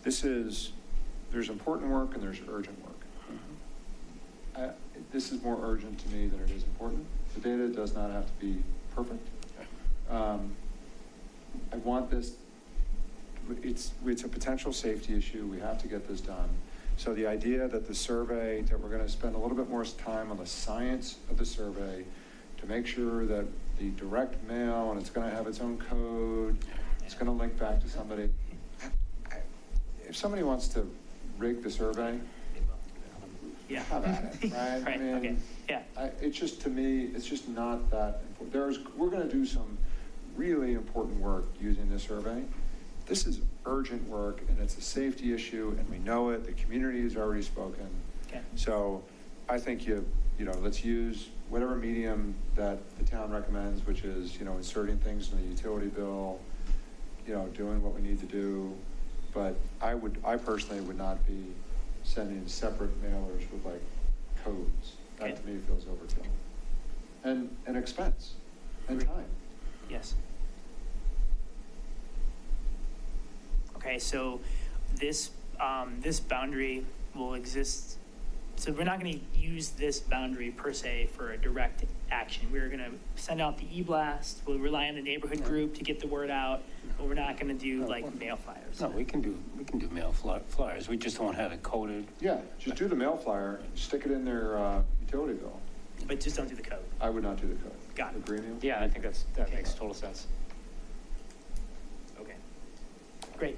there's important work and there's urgent work. This is more urgent to me than it is important. The data does not have to be perfect. I want this it's a potential safety issue. We have to get this done. So the idea that the survey, that we're going to spend a little bit more time on the science of the survey to make sure that the direct mail, and it's going to have its own code, it's going to link back to somebody. If somebody wants to rig the survey, Yeah. have at it, right? Right, I mean, okay, yeah. it's just, to me, it's just not that important. We're going to do some really important work using this survey. This is urgent work, and it's a safety issue, and we know it. The community has already spoken. Okay. So I think let's use whatever medium that the town recommends, which is, inserting things in the utility bill, doing what we need to do. But I personally would not be sending separate mailers with like codes. That Okay. to me feels overkill. And expense and time. Yes. Okay, so this boundary will exist. So we're not going to use this boundary per se for a direct action. We're going to send out the e-blast. We'll rely on the neighborhood group to get the word out, but we're not going to do like mail flyers. No, we can do mail flyers. We just won't have it coded. Yeah, just do the mail flyer, stick it in their utility bill. But just don't do the code. I would not do the code. Got it. Agree, Neil? Yeah, I think that makes total sense. Okay. Great.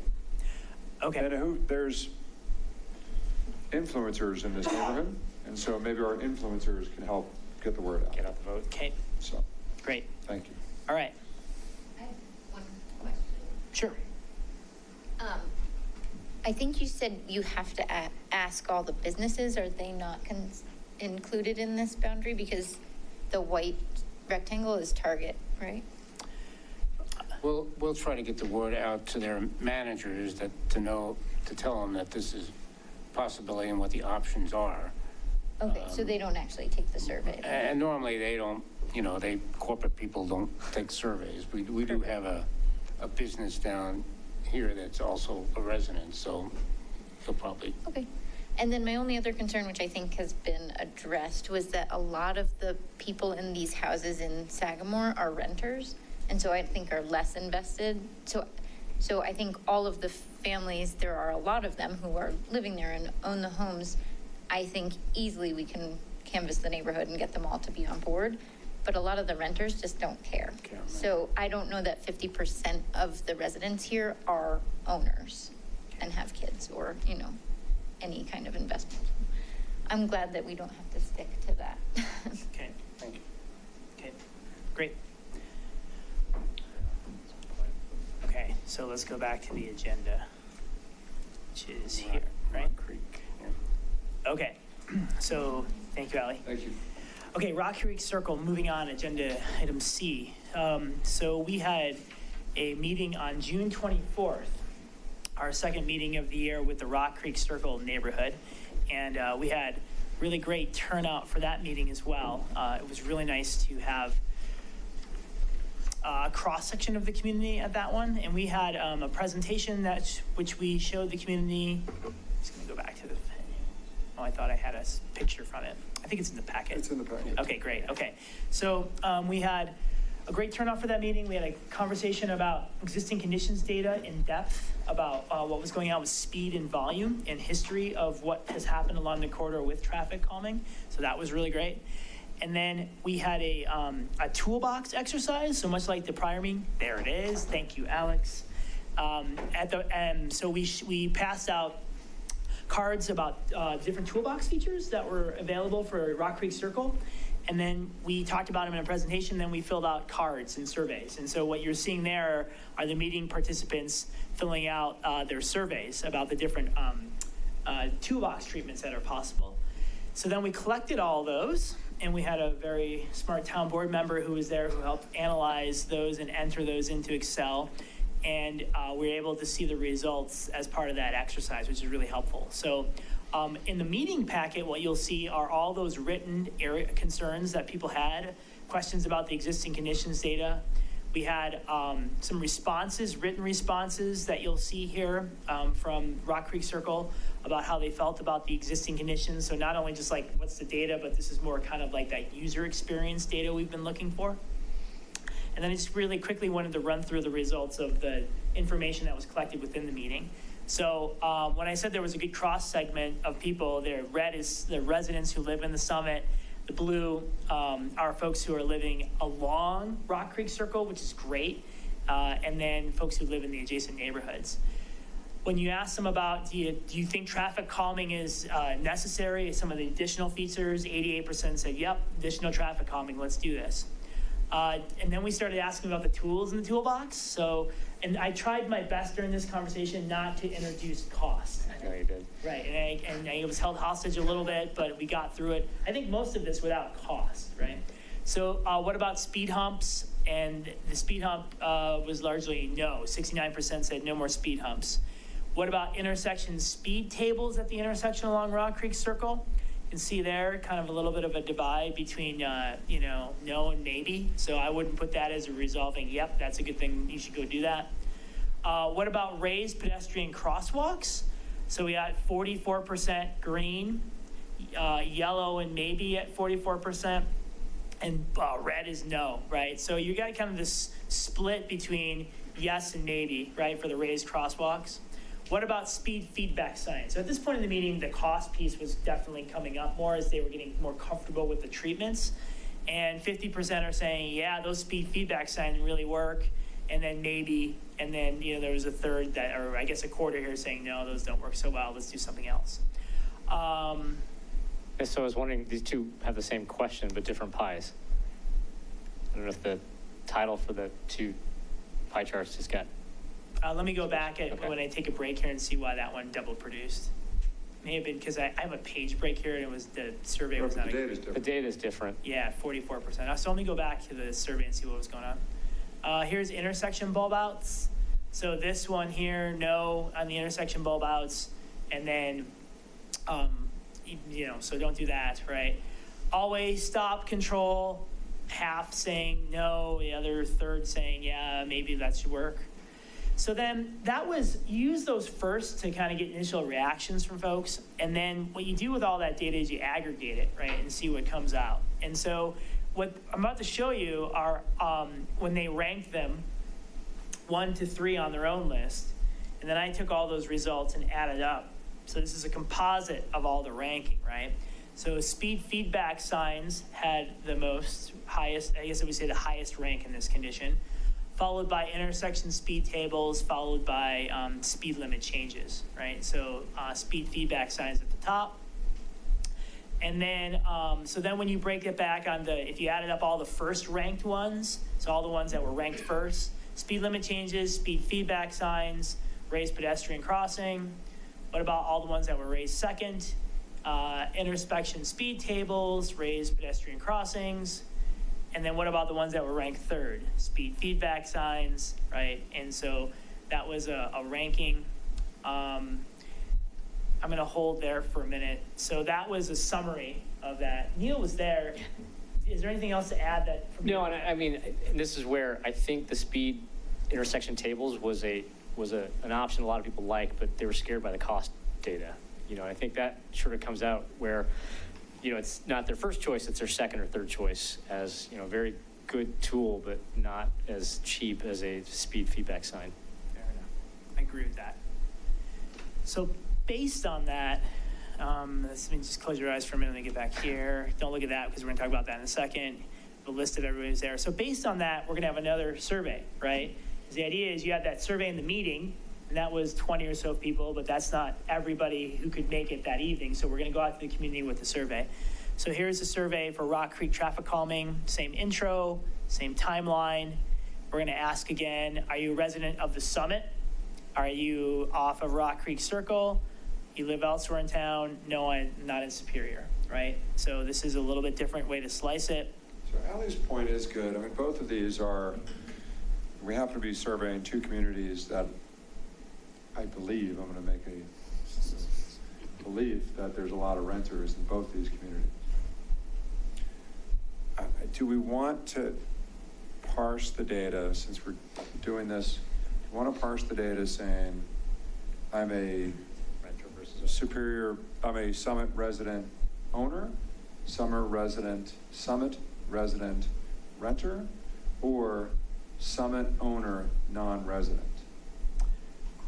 Okay. And there's influencers in this neighborhood, and so maybe our influencers can help get the word out. Get out the vote. Okay. So, Great. thank you. All right. I have one question. Sure. I think you said you have to ask all the businesses. Are they not included in this boundary? Because the white rectangle is Target, right? We'll try to get the word out to their managers to tell them that this is a possibility and what the options are. Okay, so they don't actually take the survey. And normally they don't, corporate people don't take surveys. We do have a business down here that's also a resident, so they'll probably. Okay. And then my only other concern, which I think has been addressed, was that a lot of the people in these houses in Sagamore are renters, and so I think are less invested. So I think all of the families, there are a lot of them who are living there and own the homes. I think easily we can canvass the neighborhood and get them all to be on board, but a lot of the renters just don't care. So I don't know that 50% of the residents here are owners and have kids or, any kind of investment. I'm glad that we don't have to stick to that. Okay. Thank you. Okay. Great. Okay, so let's go back to the agenda, which is here, right? Rock Creek, yeah. Okay, so thank you, Ally. Thank you. Okay, Rock Creek Circle, moving on, agenda item C. So we had a meeting on June 24th, our second meeting of the year with the Rock Creek Circle neighborhood. And we had really great turnout for that meeting as well. It was really nice to have a cross-section of the community at that one. And we had a presentation which we showed the community. I'm just gonna go back to the, oh, I thought I had a picture from it. I think it's in the packet. It's in the packet. Okay, great. Okay. So we had a great turnout for that meeting. We had a conversation about existing conditions data in depth about what was going on with speed and volume and history of what has happened along the corridor with traffic calming. So that was really great. And then we had a toolbox exercise. So much like the prior meeting, there it is. Thank you, Alex. So we passed out cards about different toolbox features that were available for Rock Creek Circle. And then we talked about them in a presentation, then we filled out cards and surveys. And so what you're seeing there are the meeting participants filling out their surveys about the different toolbox treatments that are possible. So then we collected all those, and we had a very smart town board member who was there who helped analyze those and enter those into Excel. And we were able to see the results as part of that exercise, which is really helpful. So in the meeting packet, what you'll see are all those written area concerns that people had, questions about the existing conditions data. We had some responses, written responses that you'll see here from Rock Creek Circle about how they felt about the existing conditions. So not only just like what's the data, but this is more kind of like that user experience data we've been looking for. And then I just really quickly wanted to run through the results of the information that was collected within the meeting. So when I said there was a good cross segment of people, the red is the residents who live in the summit. The blue are folks who are living along Rock Creek Circle, which is great. And then folks who live in the adjacent neighborhoods. When you ask them about, do you think traffic calming is necessary? Some of the additional features, 88% said, yep, additional traffic calming, let's do this. And then we started asking about the tools in the toolbox. So, and I tried my best during this conversation not to introduce cost. I know you did. Right, and I was held hostage a little bit, but we got through it. I think most of this without cost, right? So what about speed humps? And the speed hump was largely no. 69% said no more speed humps. What about intersection speed tables at the intersection along Rock Creek Circle? You can see there kind of a little bit of a divide between, no and maybe. So I wouldn't put that as a resolving, yep, that's a good thing, you should go do that. What about raised pedestrian crosswalks? So we got 44% green, yellow and maybe at 44%, and red is no, right? So you got kind of this split between yes and maybe, right, for the raised crosswalks. What about speed feedback signs? So at this point in the meeting, the cost piece was definitely coming up more as they were getting more comfortable with the treatments. And 50% are saying, yeah, those speed feedback signs really work. And then maybe, and then, there was a third that, or I guess a quarter here saying, no, those don't work so well. Let's do something else. So I was wondering, these two have the same question, but different pies. I don't know if the title for the two pie charts just got. Let me go back when I take a break here and see why that one double produced. May have been because I have a page break here and it was the survey was not. The data is different. The data is different. Yeah, 44%. So let me go back to the survey and see what was going on. Here's intersection bulb outs. So this one here, no on the intersection bulb outs, and then, so don't do that, right? Always stop control, half saying no, the other third saying, yeah, maybe that should work. So then that was, use those first to kind of get initial reactions from folks. And then what you do with all that data is you aggregate it, right, and see what comes out. And so what I'm about to show you are when they ranked them 1 to 3 on their own list. And then I took all those results and added up. So this is a composite of all the ranking, right? So speed feedback signs had the highest, I guess I would say the highest rank in this condition, followed by intersection speed tables, followed by speed limit changes, right? So speed feedback signs at the top. And then, so then when you break it back on if you added up all the first ranked ones, so all the ones that were ranked first, speed limit changes, speed feedback signs, raised pedestrian crossing. What about all the ones that were raised second? Intersection speed tables, raised pedestrian crossings. And then what about the ones that were ranked third? Speed feedback signs, right? And so that was a ranking. I'm going to hold there for a minute. So that was a summary of that. Neil was there. Is there anything else to add that? No, and I mean, this is where I think the speed intersection tables was an option a lot of people like, but they were scared by the cost data. I think that sort of comes out where, it's not their first choice, it's their second or third choice as, a very good tool, but not as cheap as a speed feedback sign. Fair enough. I agree with that. So based on that, let me just close your eyes for a minute and get back here. Don't look at that because we're going to talk about that in a second. The list of everybody who's there. So based on that, we're going to have another survey, right? The idea is you had that survey in the meeting, and that was 20 or so people, but that's not everybody who could make it that evening. So we're going to go out to the community with the survey. So here's the survey for Rock Creek traffic calming. Same intro, same timeline. We're going to ask again, are you a resident of the Summit? Are you off of Rock Creek Circle? You live elsewhere in town? No, I'm not in Superior, right? So this is a little bit different way to slice it. So Allie's point is good. I mean, both of these we happen to be surveying two communities that I believe, I'm going to make a belief that there's a lot of renters in both these communities. Do we want to parse the data, since we're doing this, do we want to parse the data saying, I'm a Superior, I'm a Summit resident owner, Summit resident renter, or Summit owner, non-resident?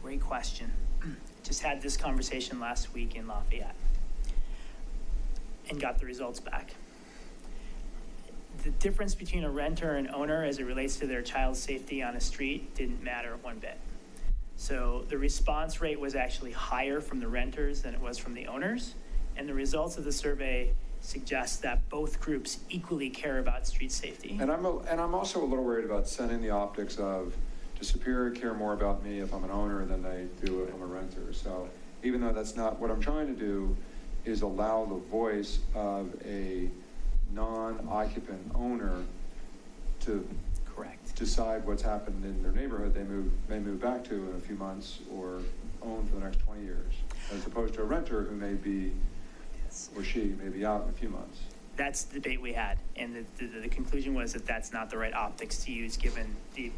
Great question. Just had this conversation last week in Lafayette and got the results back. The difference between a renter and owner as it relates to their child's safety on a street didn't matter one bit. So the response rate was actually higher from the renters than it was from the owners. And the results of the survey suggest that both groups equally care about street safety. And I'm also a little worried about sending the optics of, does Superior care more about me if I'm an owner than they do if I'm a renter? So even though that's not what I'm trying to do, is allow the voice of a non-occupant owner to Correct. decide what's happened in their neighborhood they may move back to in a few months or own for the next 20 years, as opposed to a renter who may be, or she may be out in a few months. That's the debate we had, and the conclusion was that that's not the right optics to use given the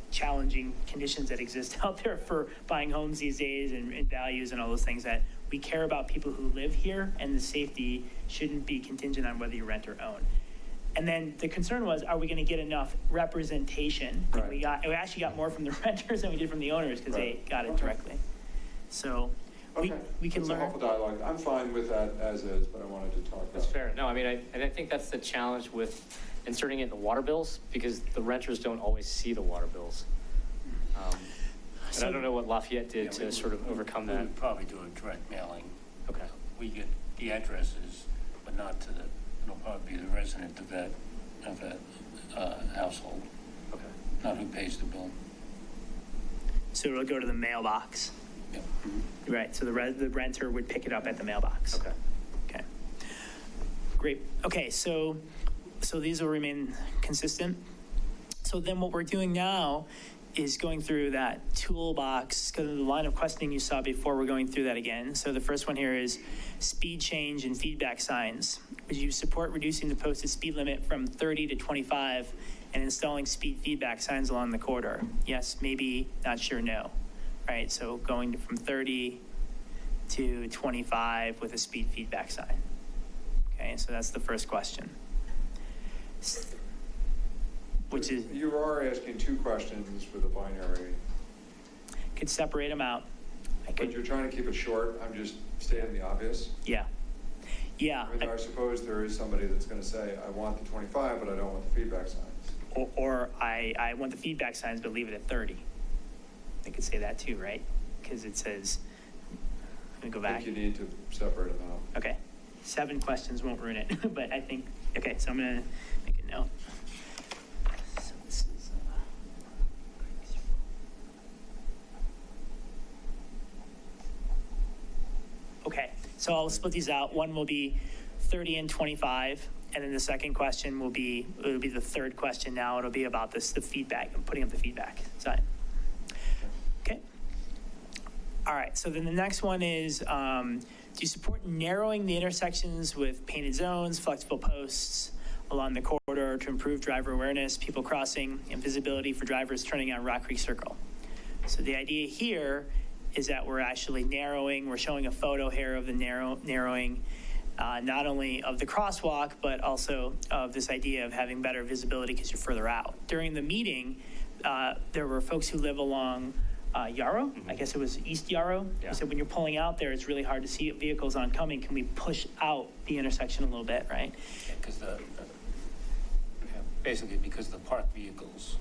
challenging conditions that exist out there for buying homes these days and values and all those things, that we care about people who live here, and the safety shouldn't be contingent on whether you rent or own. And then the concern was, are we going to get enough representation? Right. We actually got more from the renters than we did from the owners because Right. they got it directly. So we can It's learn. a helpful dialogue. I'm fine with that as is, but I wanted to talk about. That's fair. No, I mean, I think that's the challenge with inserting it in the water bills, because the renters don't always see the water bills. And I don't know what Lafayette did to sort of overcome We that. would probably do a direct mailing. Okay. We get the addresses, but not to it'll probably be the resident of that household, Okay. not who pays the bill. So it'll go to the mailbox. Yeah. Right, so the renter would pick it up at the mailbox. Okay. Okay. Great. Okay, so these will remain consistent. So then what we're doing now is going through that toolbox, because of the line of questioning you saw before, we're going through that again. So the first one here is speed change and feedback signs. Would you support reducing the posted speed limit from 30 to 25 and installing speed feedback signs along the corridor? Yes, maybe, not sure, no. Right, so going from 30 to 25 with a speed feedback sign. Okay, so that's the first question. Which is, You are asking two questions for the binary, could separate them out. I but could, you're trying to keep it short. I'm just stating the obvious. yeah. Yeah, I mean, I suppose there is somebody that's going to say, I want the 25, but I don't want the feedback signs. or I want the feedback signs, but leave it at 30. They could say that too, right? Because it says, let me go I back. think you need to separate them out. Okay, 7 questions won't ruin it, but I think, okay, so I'm gonna make a note. So this is, okay, so I'll split these out. One will be 30 and 25, and then the second question it'll be the third question now. It'll be about the feedback, putting up the feedback sign. Okay. All right, so then the next one is, do you support narrowing the intersections with painted zones, flexible posts along the corridor to improve driver awareness, people crossing, and visibility for drivers turning on Rock Creek Circle? So the idea here is that we're actually narrowing, we're showing a photo here of the narrowing, not only of the crosswalk, but also of this idea of having better visibility because you're further out. During the meeting, there were folks who live along Yarrow, I guess it was East Yarrow. Yeah. So when you're pulling out there, it's really hard to see vehicles oncoming. Can we push out the intersection a little bit, right? Because basically because the parked vehicles,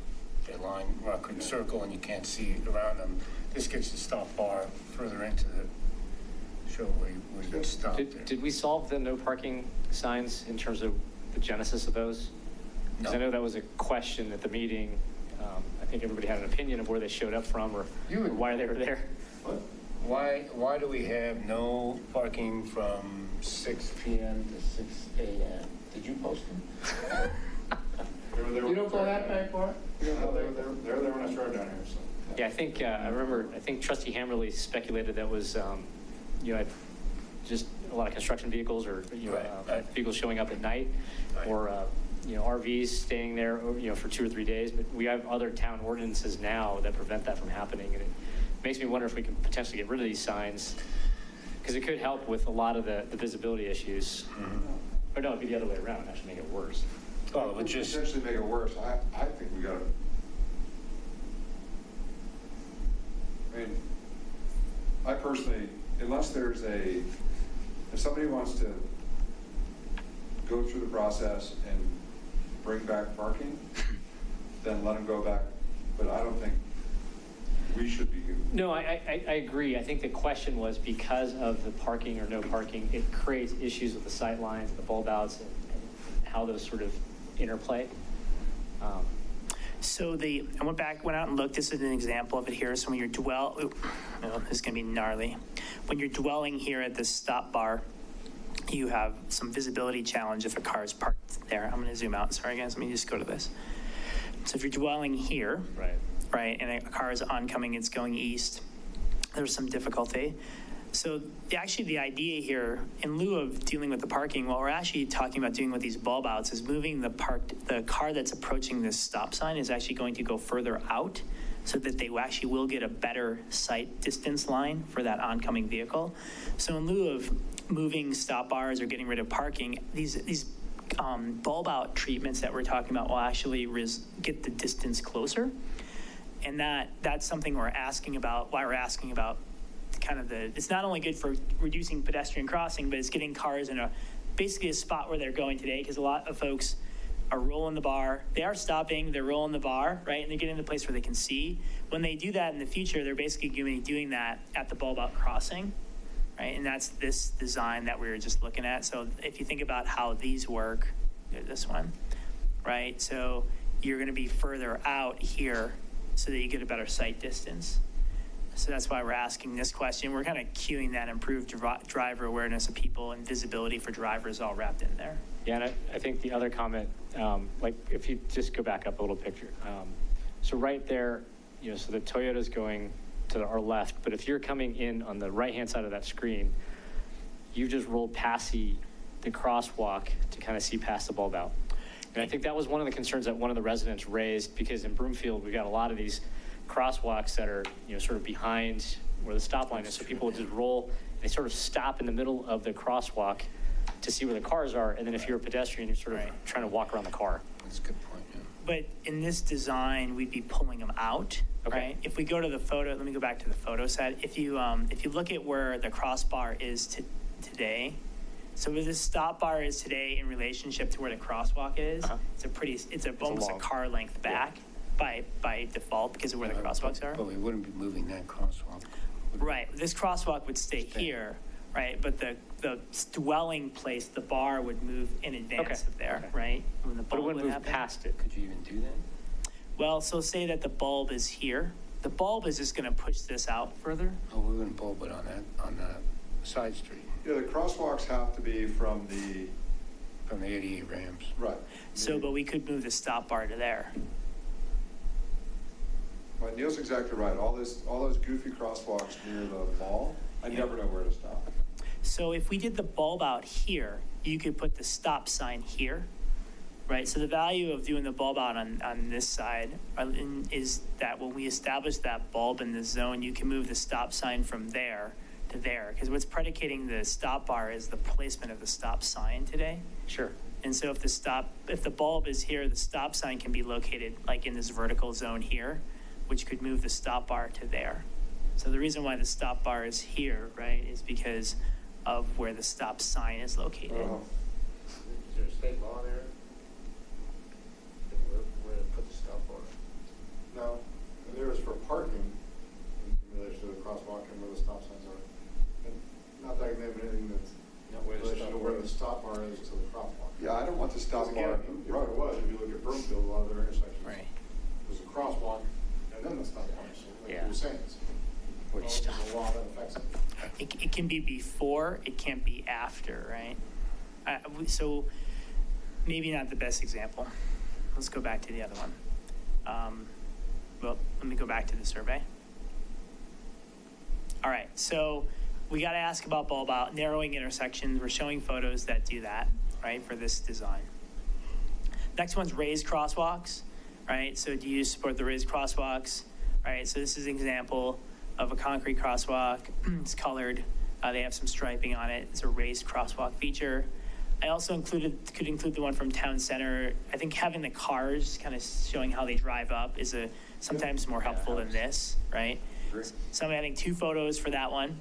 they line Rock Creek Circle and you can't see around them. This gets the stop bar further into the show where you can stop there. Did we solve the no parking signs in terms of the genesis of those? Because I No. know that was a question at the meeting. I think everybody had an opinion of where they showed up from or why they were there. What? Why do we have no parking from 6 p.m. to 6 a.m.? Did you post them? You don't go that back far? They were there when I started down here, so. Yeah, I think Trustee Hammerly speculated that was, just a lot of construction vehicles or, Right. vehicles showing up at night Right. or, RVs staying there, for 2 or 3 days. But we have other town ordinances now that prevent that from happening. And it makes me wonder if we can potentially get rid of these signs because it could help with a lot of the visibility issues. Or no, it'd be the other way around, actually make it worse. Well, it would just, Potentially make it worse. I think we gotta I mean, I personally, unless there's if somebody wants to go through the process and bring back parking, then let them go back. But I don't think we should be. No, I agree. I think the question was because of the parking or no parking, it creates issues with the sight lines, the bulb outs, and how those sort of interplay. So I went out and looked. This is an example of it here. So when you're this is going to be gnarly. When you're dwelling here at this stop bar, you have some visibility challenge if a car is parked there. I'm going to zoom out. Sorry, guys. Let me just go to this. So if you're dwelling here, right, and a car is oncoming, it's going east, there's some difficulty. So actually the idea here, in lieu of dealing with the parking, what we're actually talking about doing with these bulb outs is moving the car that's approaching this stop sign is actually going to go further out so that they actually will get a better sight distance line for that oncoming vehicle. So in lieu of moving stop bars or getting rid of parking, these bulb out treatments that we're talking about will actually get the distance closer. And that's something we're asking about, why we're asking about kind of it's not only good for reducing pedestrian crossing, but it's getting cars in basically a spot where they're going today, because a lot of folks are rolling the bar. They are stopping, they're rolling the bar, right? And they're getting to the place where they can see. When they do that in the future, they're basically going to be doing that at the bulb out crossing, right? And that's this design that we were just looking at. So if you think about how these work, this one, right? So you're going to be further out here so that you get a better sight distance. So that's why we're asking this question. We're kind of cueing that improved driver awareness of people and visibility for drivers all wrapped in there. Yeah, and I think the other comment, like if you just go back up a little picture. So right there, so the Toyota's going to our left, but if you're coming in on the right-hand side of that screen, you just rolled past the crosswalk to kind of see past the bulb out. And I think that was one of the concerns that one of the residents raised, because in Broomfield, we've got a lot of these crosswalks that are, sort of behind where the stop line is. So people would just roll, they sort of stop in the middle of the crosswalk to see where the cars are. And then if you're a pedestrian, you're sort of trying to walk around the car. That's a good point, yeah. But in this design, we'd be pulling them out, right? If we go to the photo, let me go back to the photo set. If you look at where the crossbar is today, so where this stop bar is today in relationship to where the crosswalk is, it's almost a car length back. By default, because of where the crosswalks are. But we wouldn't be moving that crosswalk. Right. This crosswalk would stay here, right? But the dwelling place, the bar would move in advance of there, right? When the but it wouldn't move past it. Could you even do that? Well, so say that the bulb is here. The bulb is just going to push this out further. Oh, we wouldn't bulb it on that side street. Yeah, the crosswalks have to be from the 88 Rams. Right. So, but we could move the stop bar to there. But Neil's exactly right. All those goofy crosswalks near the mall, I never know where to stop. So if we did the bulb out here, you could put the stop sign here, right? So the value of doing the bulb out on this side is that when we establish that bulb in the zone, you can move the stop sign from there to there. Because what's predicating the stop bar is the placement of the stop sign today. Sure. And so if the bulb is here, the stop sign can be located like in this vertical zone here, which could move the stop bar to there. So the reason why the stop bar is here, right, is because of where the stop sign is located. Is there a state law there? Where to put the stop bar? No, there is for parking in relation to the crosswalk and where the stop signs are. And not that I can name anything that's in relation to where the stop bar is to the crosswalk. Yeah, I don't want the stop Because bar. again, if it was, if you look at Broomfield, a lot of their intersections. Right. There's a crosswalk and then the stop bar. So like you were saying, Where do you stop? there's a law that affects it. It can be before, it can't be after, right? So maybe not the best example. Let's go back to the other one. Well, let me go back to the survey. All right, so we got to ask about bulb out, narrowing intersections. We're showing photos that do that, right, for this design. Next one's raised crosswalks, right? So do you support the raised crosswalks? All right, so this is an example of a concrete crosswalk. It's colored. They have some striping on it. It's a raised crosswalk feature. I also could include the one from Town Center. I think having the cars kind of showing how they drive up is sometimes more helpful than this, right? agree. So I'm adding 2 photos for that one.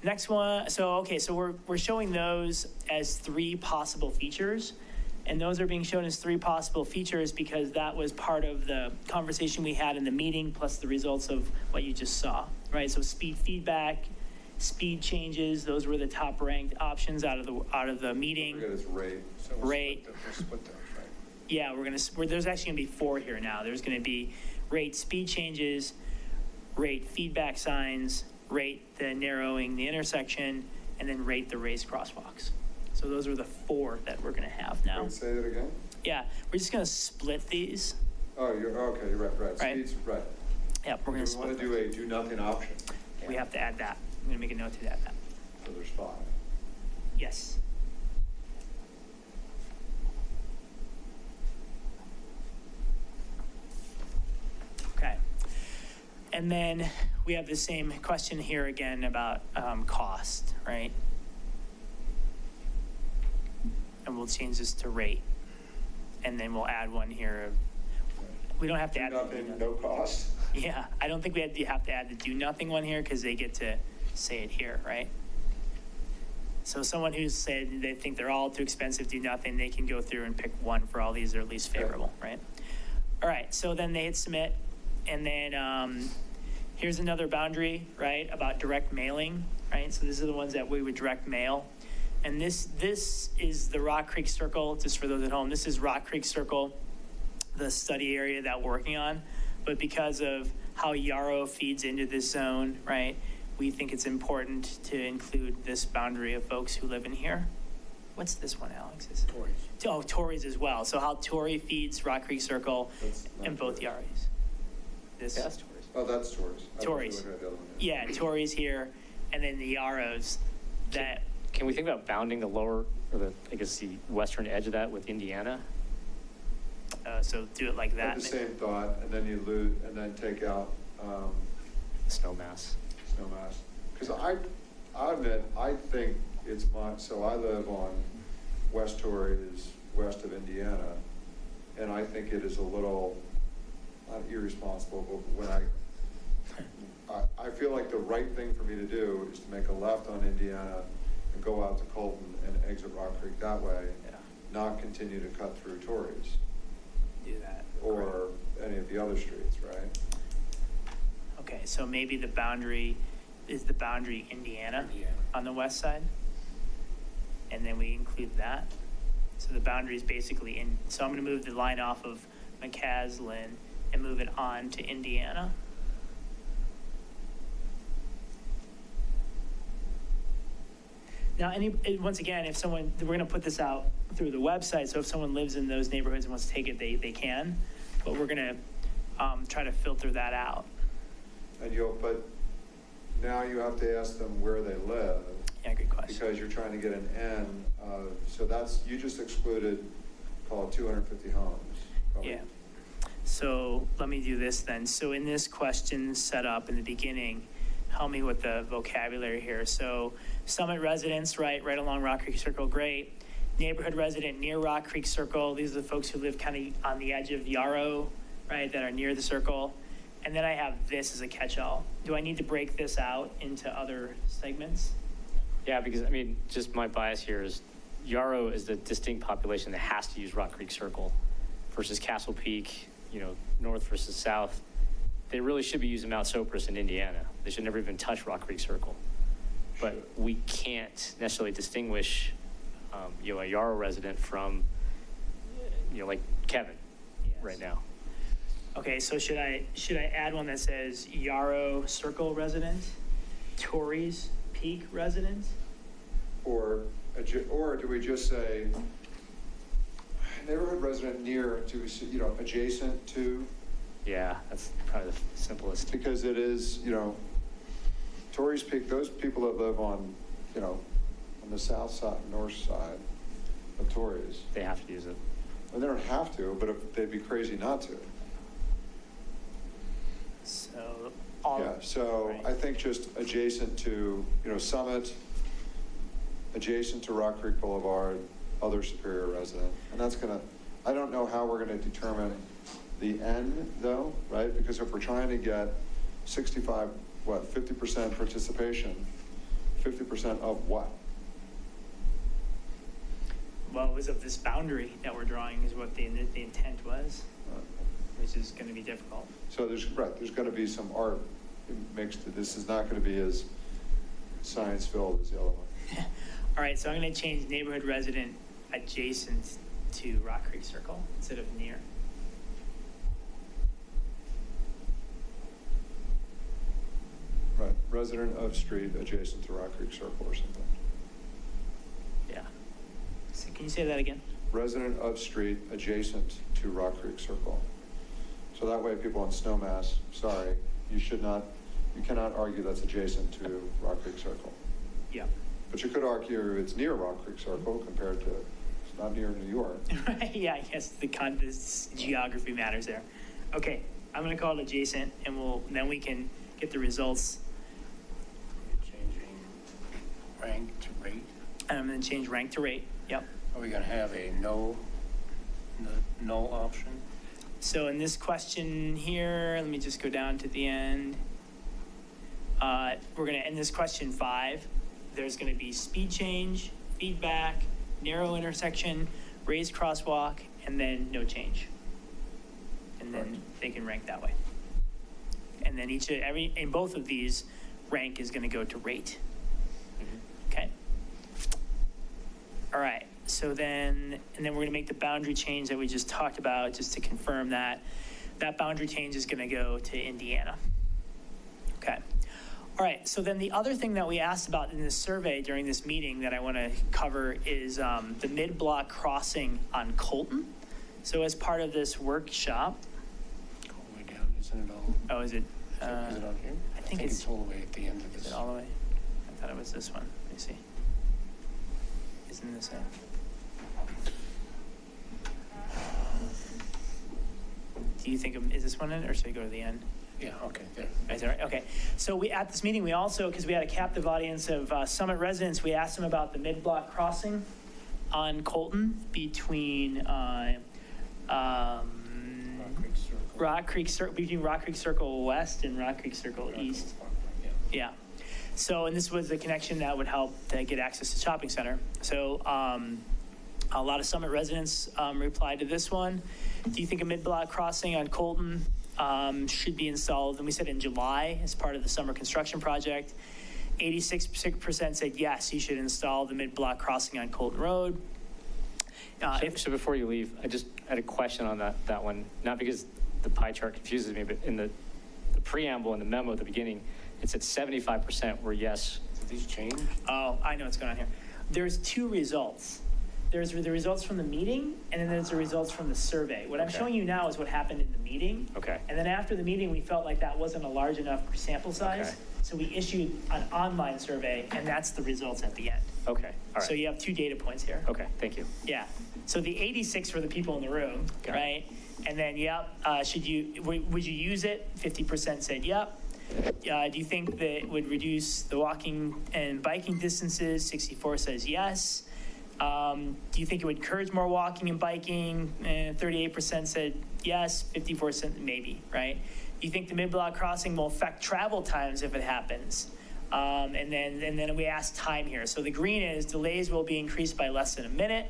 Next one, so we're showing those as 3 possible features. And those are being shown as 3 possible features because that was part of the conversation we had in the meeting, plus the results of what you just saw, right? So speed feedback, speed changes, those were the top ranked options out of the meeting. Forget it's rate. So we'll Rate. split those, right? Yeah, there's actually gonna be 4 here now. There's gonna be rate speed changes, rate feedback signs, rate the narrowing the intersection, and then rate the raised crosswalks. So those are the 4 that we're gonna have now. Wait, say that again? Yeah, we're just gonna split these. Oh, you're right. Right. Speed's right. Yeah, we're gonna We want split to them. do a do nothing option, We have to add that. I'm gonna make a note to add that. so there's 5. Yes. Okay. And then we have the same question here again about cost, right? And we'll change this to rate. And then we'll add one here. We don't have to Do add. nothing, no cost. Yeah, I don't think you have to add the do nothing one here because they get to say it here, right? So someone who's said they think they're all too expensive, do nothing, they can go through and pick one for all these that are least favorable, right? All right, so then they hit submit, and then here's another boundary, right, about direct mailing, right? So these are the ones that we would direct mail. And this is the Rock Creek Circle, just for those at home, this is Rock Creek Circle, the study area that we're working on. But because of how Yarrow feeds into this zone, right, we think it's important to include this boundary of folks who live in here. What's this one, Alex? Tories. Oh, Torrey's as well. So how Torrey feeds Rock Creek Circle That's not and both Torrey's. Yarrows. This, Yeah, that's Tories. Oh, that's Torrey's. I was Torrey's. looking at the other one. yeah, Torrey's here, and then the Yarrows that, Can we think about bounding the lower, or the western edge of that with Indiana? so do it like Have that. the same thought, and then you lose, and then take out Snow mass. snow mass. Because I admit, I think it's so I live on West Torrey's, west of Indiana, and I think it is a little, not irresponsible, but when I feel like the right thing for me to do is to make a left on Indiana and go out to Colton and exit Rock Creek that way, Yeah. not continue to cut through Torrey's Do that. or any of the other streets, right? Okay, so maybe the boundary is the boundary Indiana Indiana. on the west side? And then we include that. So the boundary is basically in, so I'm gonna move the line off of McCaslin and move it on to Indiana. Now, once again, if someone, we're gonna put this out through the website, so if someone lives in those neighborhoods and wants to take it, they can. But we're gonna try to filter that out. And but now you have to ask them where they live, Yeah, good question. because you're trying to get an N, so you just excluded, call it 250 homes. probably. Yeah. So let me do this then. So in this question set up in the beginning, help me with the vocabulary here. So Summit residents, right along Rock Creek Circle, great. Neighborhood resident near Rock Creek Circle, these are the folks who live kind of on the edge of Yarrow, right, that are near the circle. And then I have this as a catch-all. Do I need to break this out into other segments? Yeah, because, just my bias here is Yarrow is the distinct population that has to use Rock Creek Circle versus Castle Peak, north versus south. They really should be using Mount Sopris in Indiana. They should never even touch Rock Creek Circle. But we can't necessarily distinguish, a Yarrow resident from, like Kevin right now. Okay, so should I add one that says Yarrow Circle resident, Torrey's Peak resident? Or do we just say neighborhood resident near to, adjacent to, Yeah, that's probably the simplest. because it is, Torrey's Peak, those people that live on, on the south side, north side of Torrey's, They have to use it. well, they don't have to, but they'd be crazy not to. So all. Yeah, so right. I think just adjacent to, Summit, adjacent to Rock Creek Boulevard, other Superior resident. And that's I don't know how we're gonna determine the N though, right? Because if we're trying to get 65, what, 50% participation, 50% of what? Well, it was of this boundary that we're drawing is what the intent was, which is going to be difficult. So there's going to be some art mixed. This is not going to be as science-filled as the other one. All right, so I'm going to change neighborhood resident adjacent to Rock Creek Circle instead of near. Right, resident of street adjacent to Rock Creek Circle or something. Yeah. So can you say that again? Resident of street adjacent to Rock Creek Circle. So that way people in Snowmass, sorry, you cannot argue that's adjacent to Rock Creek Circle. Yeah. But you could argue it's near Rock Creek Circle compared to, it's not near New York. Right, yeah, I guess this geography matters there. Okay, I'm going to call it adjacent, and then we can get the results. Changing rank to rate. And I'm going to change rank to rate. Yep. Are we going to have a no option? So in this question here, let me just go down to the end. We're going to end this question 5. There's going to be speed change, feedback, narrow intersection, raised crosswalk, and then no change. And then they can rank that way. And then in both of these, rank is going to go to rate. Okay. All right. So then we're going to make the boundary change that we just talked about, just to confirm that boundary change is going to go to Indiana. Okay. All right. So then the other thing that we asked about in this survey during this meeting that I want to cover is the mid-block crossing on Colton. So as part of this workshop. All the way down, isn't it all? Oh, is it? Is it on here? I think it's all the way at the end of this. Is it all the way? I thought it was this one. Let me see. Isn't this it? Do you think, is this one in, or should I go to the end? Yeah, okay, there. Is that right? Okay. So at this meeting, we also, because we had a captive audience of Summit residents, we asked them about the mid-block crossing on Colton between Rock Creek Circle, between Rock Creek Circle West and Rock Creek Circle East. Yeah. So, and this was the connection that would help to get access to shopping center. So, a lot of Summit residents replied to this one. Do you think a mid-block crossing on Colton should be installed? And we said in July as part of the summer construction project. 86% said yes, you should install the mid-block crossing on Colton Road. So before you leave, I just had a question on that one, not because the pie chart confuses me, but in the preamble and the memo at the beginning, it said 75% were yes. Did these change? Oh, I know what's going on here. There's 2 results. There's the results from the meeting, and then there's the results from the survey. What I'm showing you now is what happened in the meeting. Okay. And then after the meeting, we felt like that wasn't a large enough sample size. Okay. So we issued an online survey, and that's the results at the end. Okay, all right. So you have 2 data points here. Okay, thank you. Yeah. So the 86 were the people in the room, Got it. right? And then, would you use it? 50% said yep. Do you think that it would reduce the walking and biking distances? 64 says yes. Do you think it would encourage more walking and biking? 38% said yes, 54% maybe, right? Do you think the mid-block crossing will affect travel times if it happens? And then we asked time here. So the green is delays will be increased by less than a minute.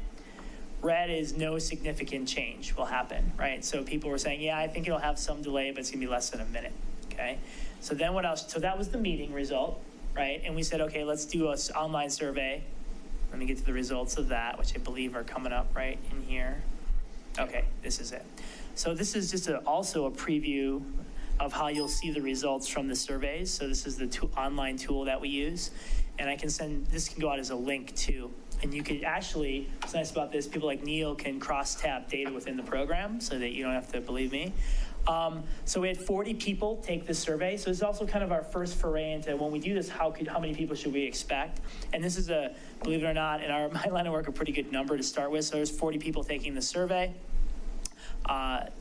Red is no significant change will happen, right? So people were saying, yeah, I think it'll have some delay, but it's gonna be less than a minute, okay? So then what else? So that was the meeting result, right? And we said, okay, let's do an online survey. Let me get to the results of that, which I believe are coming up right in here. Okay, this is it. So this is just also a preview of how you'll see the results from the surveys. So this is the online tool that we use. And this can go out as a link too. And you could actually, what's nice about this, people like Neil can cross-tab data within the program so that you don't have to believe me. So we had 40 people take this survey. So it's also kind of our first foray into when we do this, how many people should we expect? And this is believe it or not, in my line of work, a pretty good number to start with. So there's 40 people taking the survey.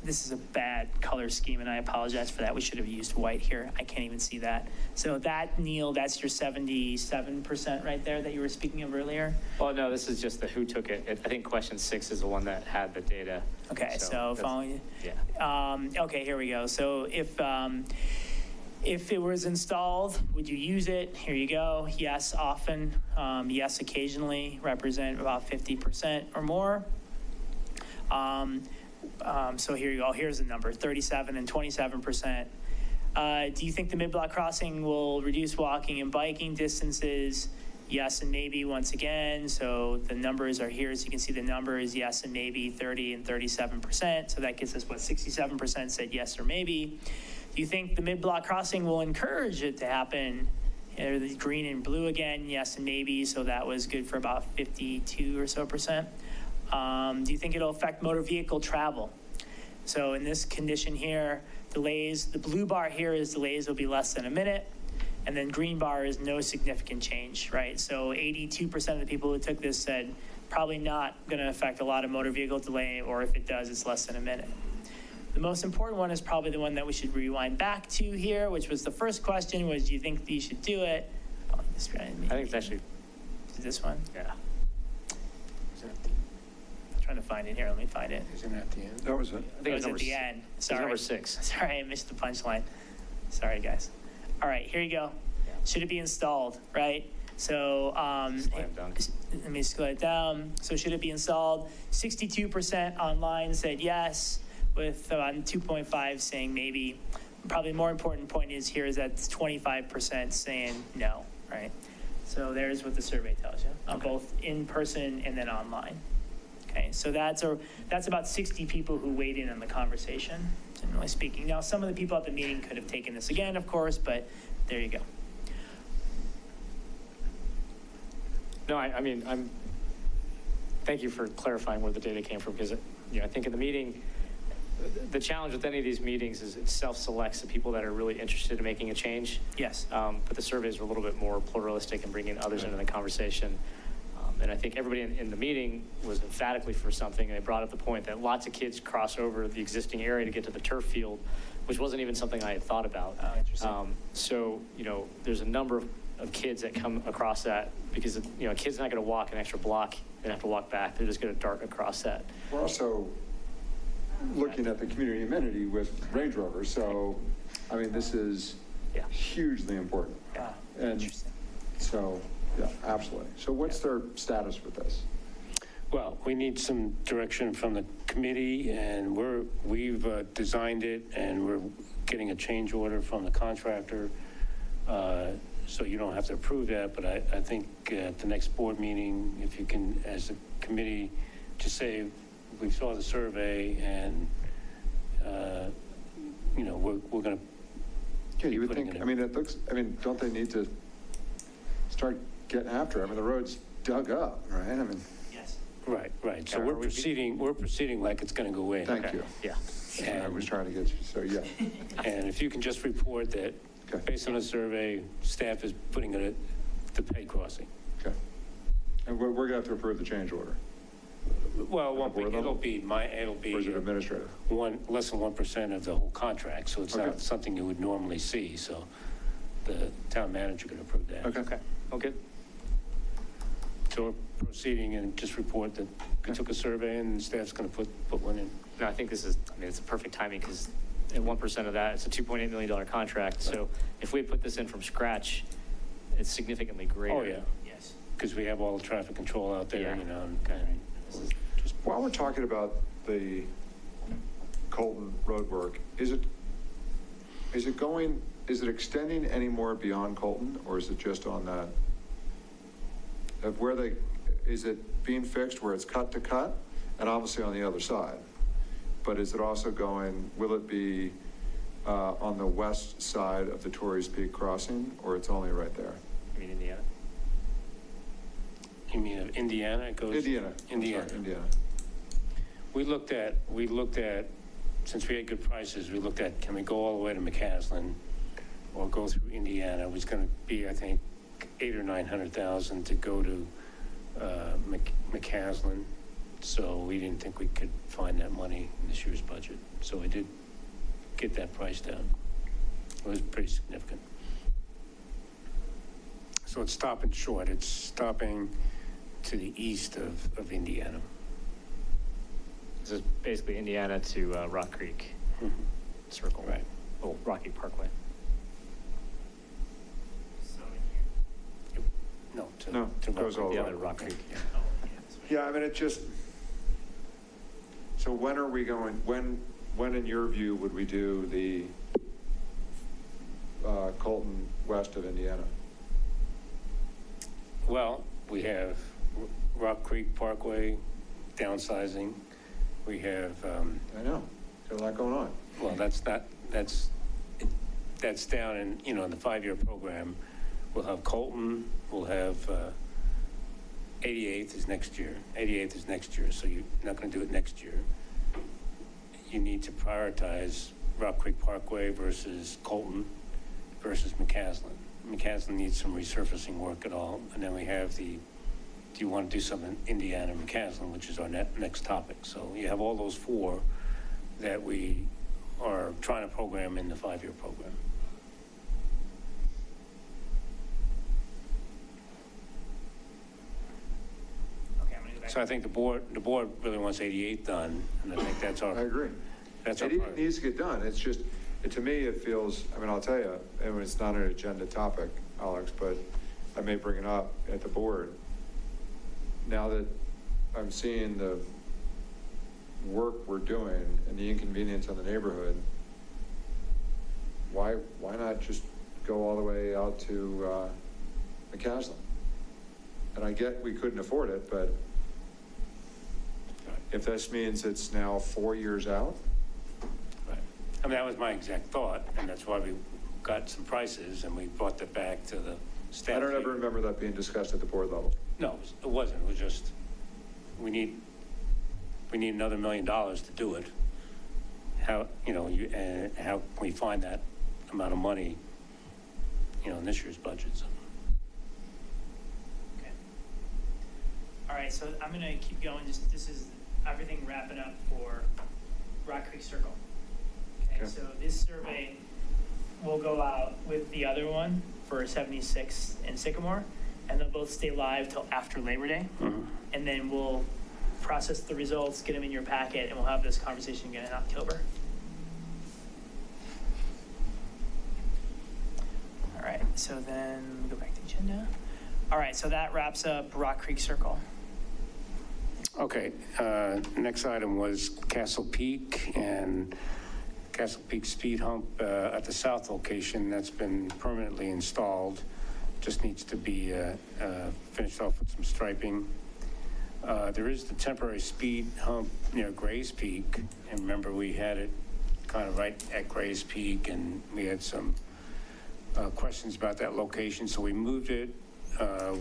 This is a bad color scheme, and I apologize for that. We should have used white here. I can't even see that. So that, Neil, that's your 77% right there that you were speaking of earlier. Well, no, this is just the who took it. I think question 6 is the one that had the data. Okay, so following. Yeah. Okay, here we go. So if If it was installed, would you use it? Here you go. Yes, often. Yes, occasionally. Represent about 50% or more. So here you go. Here's the number, 37 and 27%. Do you think the mid-block crossing will reduce walking and biking distances? Yes and maybe once again. So the numbers are here. So you can see the numbers, yes and maybe, 30 and 37%. So that gives us what, 67% said yes or maybe. Do you think the mid-block crossing will encourage it to happen? Here, the green and blue again, yes and maybe. So that was good for about 52 or so percent. Do you think it'll affect motor vehicle travel? So in this condition here, delays, the blue bar here is delays will be less than a minute. And then green bar is no significant change, right? So 82% of the people who took this said probably not going to affect a lot of motor vehicle delay, or if it does, it's less than a minute. The most important one is probably the one that we should rewind back to here, which was the first question was, do you think you should do it? Oh, I think it's actually, is this one? yeah. I'm trying to find it here. Let me find it. Isn't that the end? That was it. I think It it's was at the end. Sorry. Number 6. Sorry, I missed the punchline. Sorry, guys. All right, here you go. Should it be installed, right? So Slam dunk. let me scroll it down. So should it be installed? 62% online said yes, with 2.5 saying maybe. Probably more important point is here is that 25% saying no, right? So there's what the survey tells you, on both in person and then online. Okay, so that's about 60 people who weighed in on the conversation, generally speaking. Now, some of the people at the meeting could have taken this again, of course, but there you go. No, I mean, thank you for clarifying where the data came from, because, I think in the meeting, the challenge with any of these meetings is it self-selects the people that are really interested in making a change. Yes. But the surveys were a little bit more pluralistic and bringing others into the conversation. And I think everybody in the meeting was emphatically for something, and they brought up the point that lots of kids cross over the existing area to get to the turf field, which wasn't even something I had thought about. Oh, interesting. So, there's a number of kids that come across that because, a kid's not going to walk an extra block and have to walk back. They're just going to dart across that. We're also looking at the community amenity with Range Rover, so, I mean, this is Yeah. hugely important. Yeah. And Interesting. so, yeah, absolutely. So what's their status with this? Well, we need some direction from the committee, and we've designed it, and we're getting a change order from the contractor. So you don't have to approve that, but I think at the next board meeting, if you can, as a committee, just say, we saw the survey, and, we're going to. Yeah, you would think, I mean, it looks, don't they need to start getting after it? I mean, the road's dug up, right? I mean, Yes. Right. So Yeah, we're proceeding like it's going to go in. thank you. Yeah. I was trying to get you, so yeah. And if you can just report that, Okay. based on the survey, staff is putting it at the pay crossing. Okay. And we're going to have to approve the change order, Well, board level? it'll be or is it administrative? less than 1% of the whole contract, so it's Okay. not something you would normally see, so the town manager can approve that. Okay. Oh, good. So we're proceeding, and just report that we took a survey and staff's going to put one in. No, I think it's a perfect timing because at 1% of that, it's a $2.8 million contract. So if we put this in from scratch, it's significantly greater. Oh, yeah, Yes. because we have all the traffic control out there, Yeah. and Okay. just While we're talking about the Colton road work, is it extending any more beyond Colton, or is it just on that? Is it being fixed where it's cut to cut, and obviously on the other side? But is it also will it be on the west side of the Torrey's Peak crossing, or it's only right there? I mean, Indiana. You mean of Indiana? It goes. Indiana. I'm Indiana. sorry, Indiana. We looked at, since we had good prices, we looked at, can we go all the way to McCaslin or go through Indiana? It was going to be, I think, $800,000 or $900,000 to go to McCaslin. So we didn't think we could find that money in this year's budget. So we did get that price down. It was pretty significant. So it's stopping short. It's stopping to the east of Indiana. This is basically Indiana to Rock Creek Circle. Right. Oh, Rocky Parkway. No, it goes all the The way. other Rock Creek, yeah. Yeah, I mean, it just, so when are we going, when in your view would we do the Colton west of Indiana? Well, we have Rock Creek Parkway downsizing. We have, I know, there's a lot going on. well, that's down in, in the 5-year program. We'll have Colton, we'll have 88th is next year. 88th is next year, so you're not going to do it next year. You need to prioritize Rock Creek Parkway versus Colton versus McCaslin. McCaslin needs some resurfacing work at all. And then we have do you want to do something in Indiana McCaslin, which is our next topic. So you have all those 4 that we are trying to program in the 5-year program. Okay, I'm gonna go back. So I think the board really wants 88 done, and I think that's our. I agree. That's our 88 priority. needs to get done. It's just, to me, it feels, I mean, I'll tell you, and it's not an agenda topic, Alex, but I may bring it up at the board. Now that I'm seeing the work we're doing and the inconvenience on the neighborhood, why not just go all the way out to McCaslin? And I get we couldn't afford it, but if this means it's now 4 years out, Right. I mean, that was my exact thought, and that's why we got some prices, and we brought that back to the staff. I don't ever remember that being discussed at the board level. No, it wasn't. It was just, we need another $1 million to do it. How, how can we find that amount of money, in this year's budget? So. Okay. All right, so I'm gonna keep going. This is everything wrapping up for Rock Creek Circle. Okay, Okay. so this survey will go out with the other one for 76 and Sycamore, and they'll both stay live till after Labor Day. Mhm. And then we'll process the results, get them in your packet, and we'll have this conversation again in October. All right, so then go back to the agenda. All right, so that wraps up Rock Creek Circle. Okay, next item was Castle Peak and Castle Peak speed hump at the south location. That's been permanently installed. Just needs to be finished off with some striping. There is the temporary speed hump near Gray's Peak. And remember, we had it kind of right at Gray's Peak, and we had some questions about that location. So we moved it.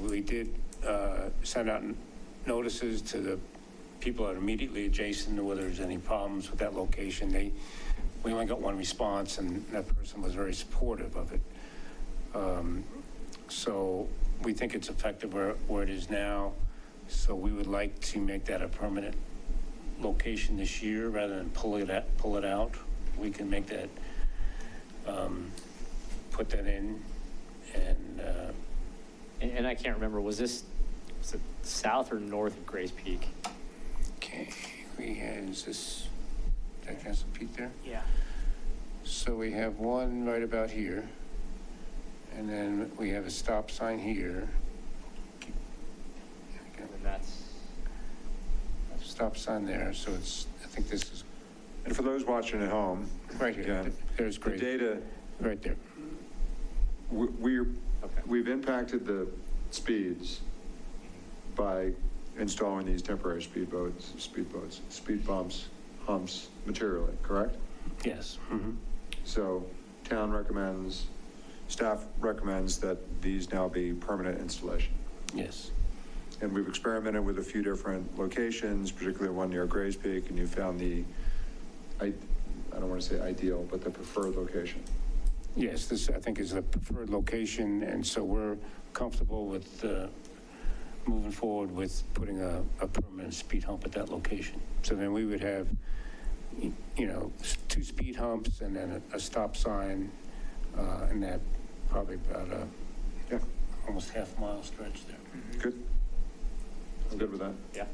We did send out notices to the people that are immediately adjacent to whether there's any problems with that location. We only got one response, and that person was very supportive of it. So we think it's effective where it is now. So we would like to make that a permanent location this year rather than pull it out. We can make that, put that in, And I can't remember, was it south or north of Grace Peak? okay, is that Castle Peak there? Yeah. So we have one right about here, and then we have a stop sign here. And that's, Stop sign there, so I think this is And for those watching at home, right here. again, There's the great, data, right there. we've impacted the speeds by installing these temporary speed bumps, humps materially, correct? Yes. Mhm. So staff recommends that these now be permanent installation. Yes. And we've experimented with a few different locations, particularly one near Gray's Peak, and you found I don't want to say ideal, but the preferred location. Yes, this, I think, is a preferred location, and so we're comfortable with moving forward with putting a permanent speed hump at that location. So then we would have, 2 speed humps and then a stop sign, and that probably about almost half-mile stretch there. Good? I'm good with that. yeah.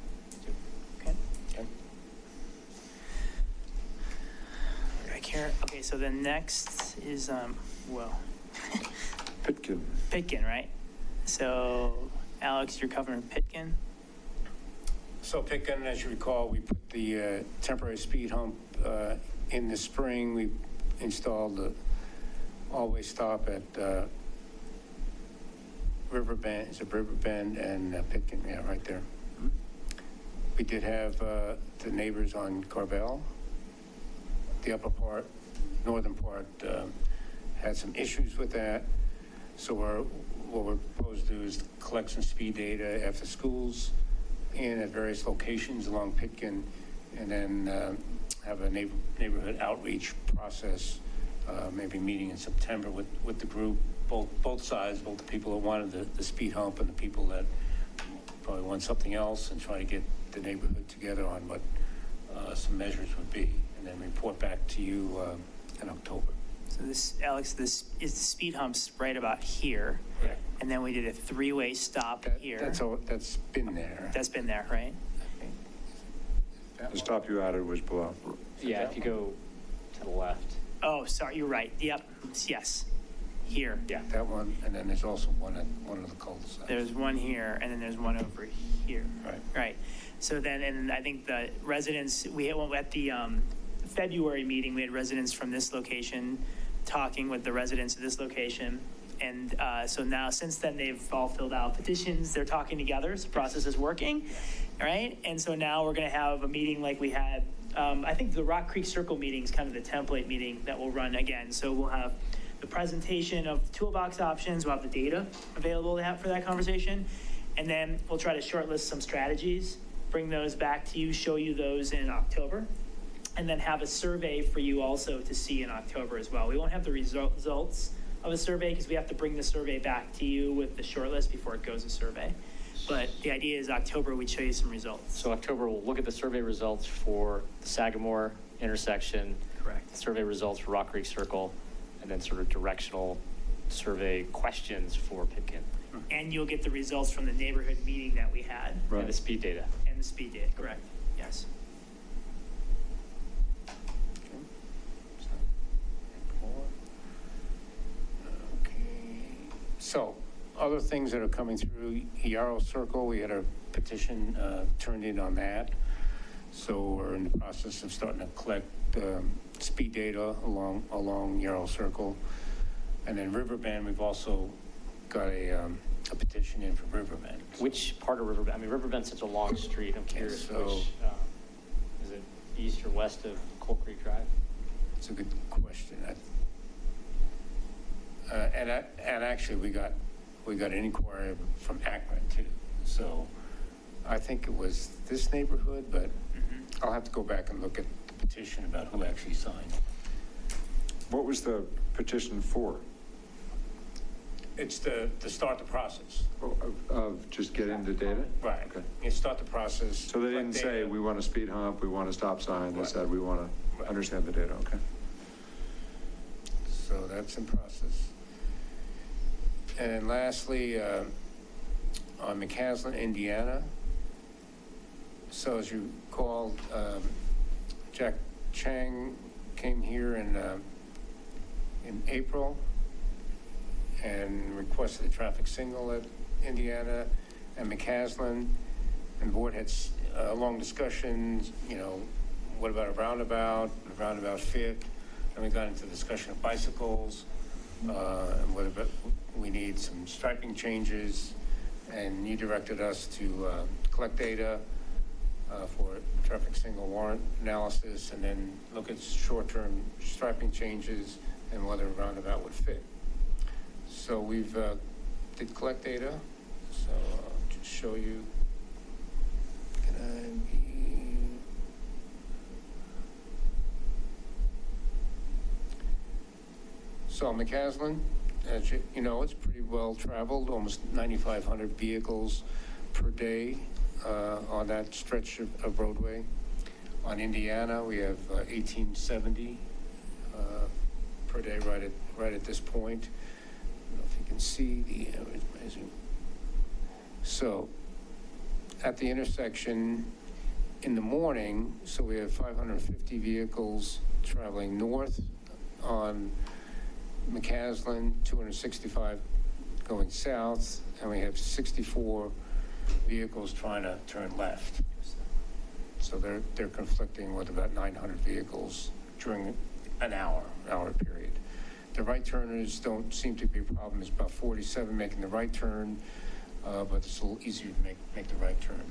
Okay. Okay. Right here. Okay, so the next is, Pitkin. Pitkin, right? So Alex, you're covering Pitkin. So Pitkin, as you recall, we put the temporary speed hump in the spring. We installed the all-way stop at Riverbend, is it Riverbend and Pitkin, yeah, right there. We did have the neighbors on Carvel, the upper part, northern part, had some issues with that. So what we're proposed to do is collect some speed data after schools and at various locations along Pitkin, and then have a neighborhood outreach process, maybe meeting in September with the group, both sides, both the people that wanted the speed hump and the people that probably want something else, and try to get the neighborhood together on what some measures would be, and then report back to you in October. So this, Alex, this is the speed humps right about here. Correct. And then we did a three-way stop here. That's been there. That's been there, right? The stop you added was below. Yeah, if you go to the left. Oh, sorry, you're right. Yep, yes, here. Yeah. That one, and then there's also one at one of the cul-de-sacs. There's one here, and then there's one over here. Right. Right. So then, and I think the residents, we had, at the February meeting, we had residents from this location talking with the residents of this location. And so now, since then, they've all filled out petitions. They're talking together. So the process is working, right? And so now we're going to have a meeting like we had. I think the Rock Creek Circle meeting is kind of the template meeting that we'll run again. So we'll have the presentation of toolbox options. We'll have the data available to have for that conversation. And then we'll try to shortlist some strategies, bring those back to you, show you those in October, and then have a survey for you also to see in October as well. We won't have the results of a survey because we have to bring the survey back to you with the shortlist before it goes to survey. But the idea is October, we'd show you some results. So October, we'll look at the survey results for the Sagamore intersection. Correct. The survey results for Rock Creek Circle, and then sort of directional survey questions for Pitkin. And you'll get the results from the neighborhood meeting that we had. Right. And the speed data. And the speed data, correct, yes. So, other things that are coming through, Yarrow Circle, we had a petition turned in on that. So we're in the process of starting to collect speed data along Yarrow Circle. And then Riverbend, we've also got a petition in for Riverbend. Which part of Riverbend? I mean, Riverbend's such a long street. I'm curious so- which, is it east or west of Coal Creek Drive? It's a good question. And actually, we got an inquiry from Akron too. So I think it was this neighborhood, but I'll have to go back and look at the petition about who actually signed. What was the petition for? It's to start the process. Of just getting the data? Right. Okay. You start the process. So they didn't collect say, data. we want a speed hump, we want a stop sign. They Right. said, we want to understand the data. Okay. So that's in process. And lastly, on McCaslin, Indiana. So as you recall, Jack Chang came here in April and requested a traffic signal at Indiana and McCaslin. And the board had a long discussion, what about a roundabout, the roundabout fit? And we got into discussion of bicycles, and whether we need some striping changes. And you directed us to collect data for traffic signal warrant analysis, and then look at short-term striping changes and whether a roundabout would fit. So we've did collect data. So I'll just show you. Can I be? So McCaslin, as you know, it's pretty well traveled, almost 9,500 vehicles per day on that stretch of roadway. On Indiana, we have 1,870 per day right at this point. I don't know if you can see the amazing. So at the intersection in the morning, so we have 550 vehicles traveling north on McCaslin, 265 going south, and we have 64 vehicles trying to turn left. So they're conflicting with about 900 vehicles during an hour period. The right turners don't seem to be a problem. There's about 47 making the right turn, but it's a little easier to make the right turn.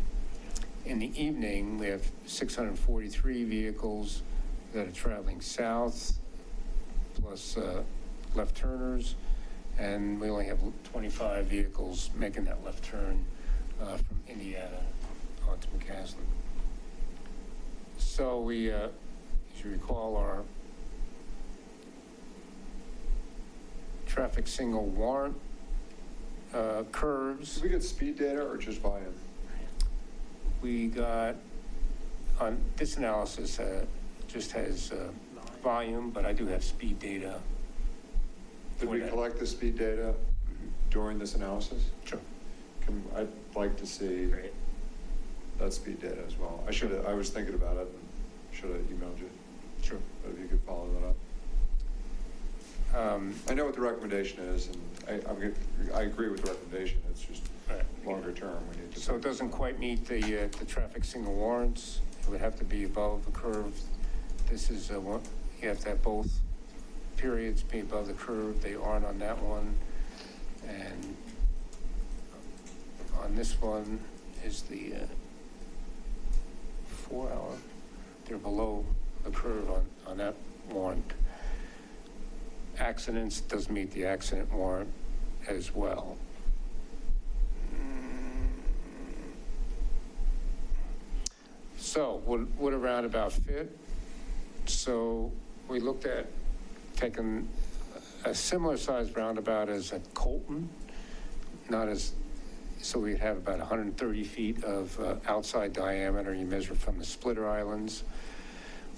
In the evening, we have 643 vehicles that are traveling south, plus left turners, and we only have 25 vehicles making that left turn from Indiana onto McCaslin. So we, as you recall, our traffic signal warrant curves. Did we get speed data or just volume? We got, on this analysis, just has volume, but I do have speed data. Did we collect the speed data during this analysis? Sure. I'd like to see that speed data as well. I was thinking about it and should have emailed you. Sure. But if you could follow that up. I know what the recommendation is, and I agree with the recommendation. It's just longer term. We need to. So it doesn't quite meet the traffic signal warrants. It would have to be above the curve. This is one, you have to have both periods be above the curve. They aren't on that one. And on this one is the 4 hour. They're below the curve on that warrant. Accidents doesn't meet the accident warrant as well. So would a roundabout fit? So we looked at taking a similar sized roundabout as at Colton, so we'd have about 130 feet of outside diameter. You measure from the splitter islands.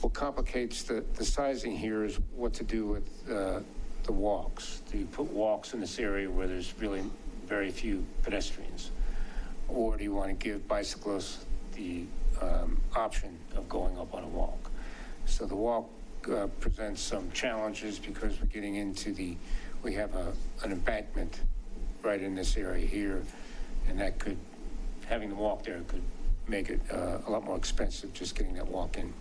What complicates the sizing here is what to do with the walks. Do you put walks in this area where there's really very few pedestrians? Or do you want to give bicyclists the option of going up on a walk? So the walk presents some challenges because we're getting into we have an embankment right in this area here, and that having the walk there could make it a lot more expensive just getting that walk in.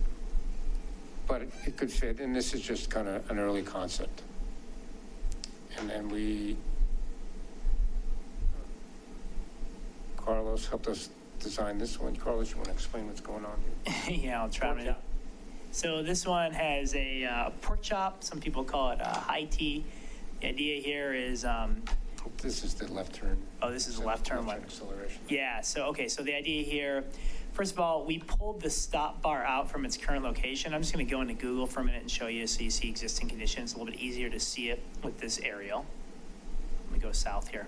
But it could fit, and this is just kind of an early concept. And then Carlos helped us design this one. Carlos, you want to explain what's going on here? Yeah, I'll try to. So this one has a pork chop. Some people call it a high tea. The idea here is. This is the left turn. Oh, this is the left turn one. Acceleration. Yeah. So so the idea here, first of all, we pulled the stop bar out from its current location. I'm just going to go into Google for a minute and show you so you see existing conditions. It's a little bit easier to see it with this aerial. Let me go south here.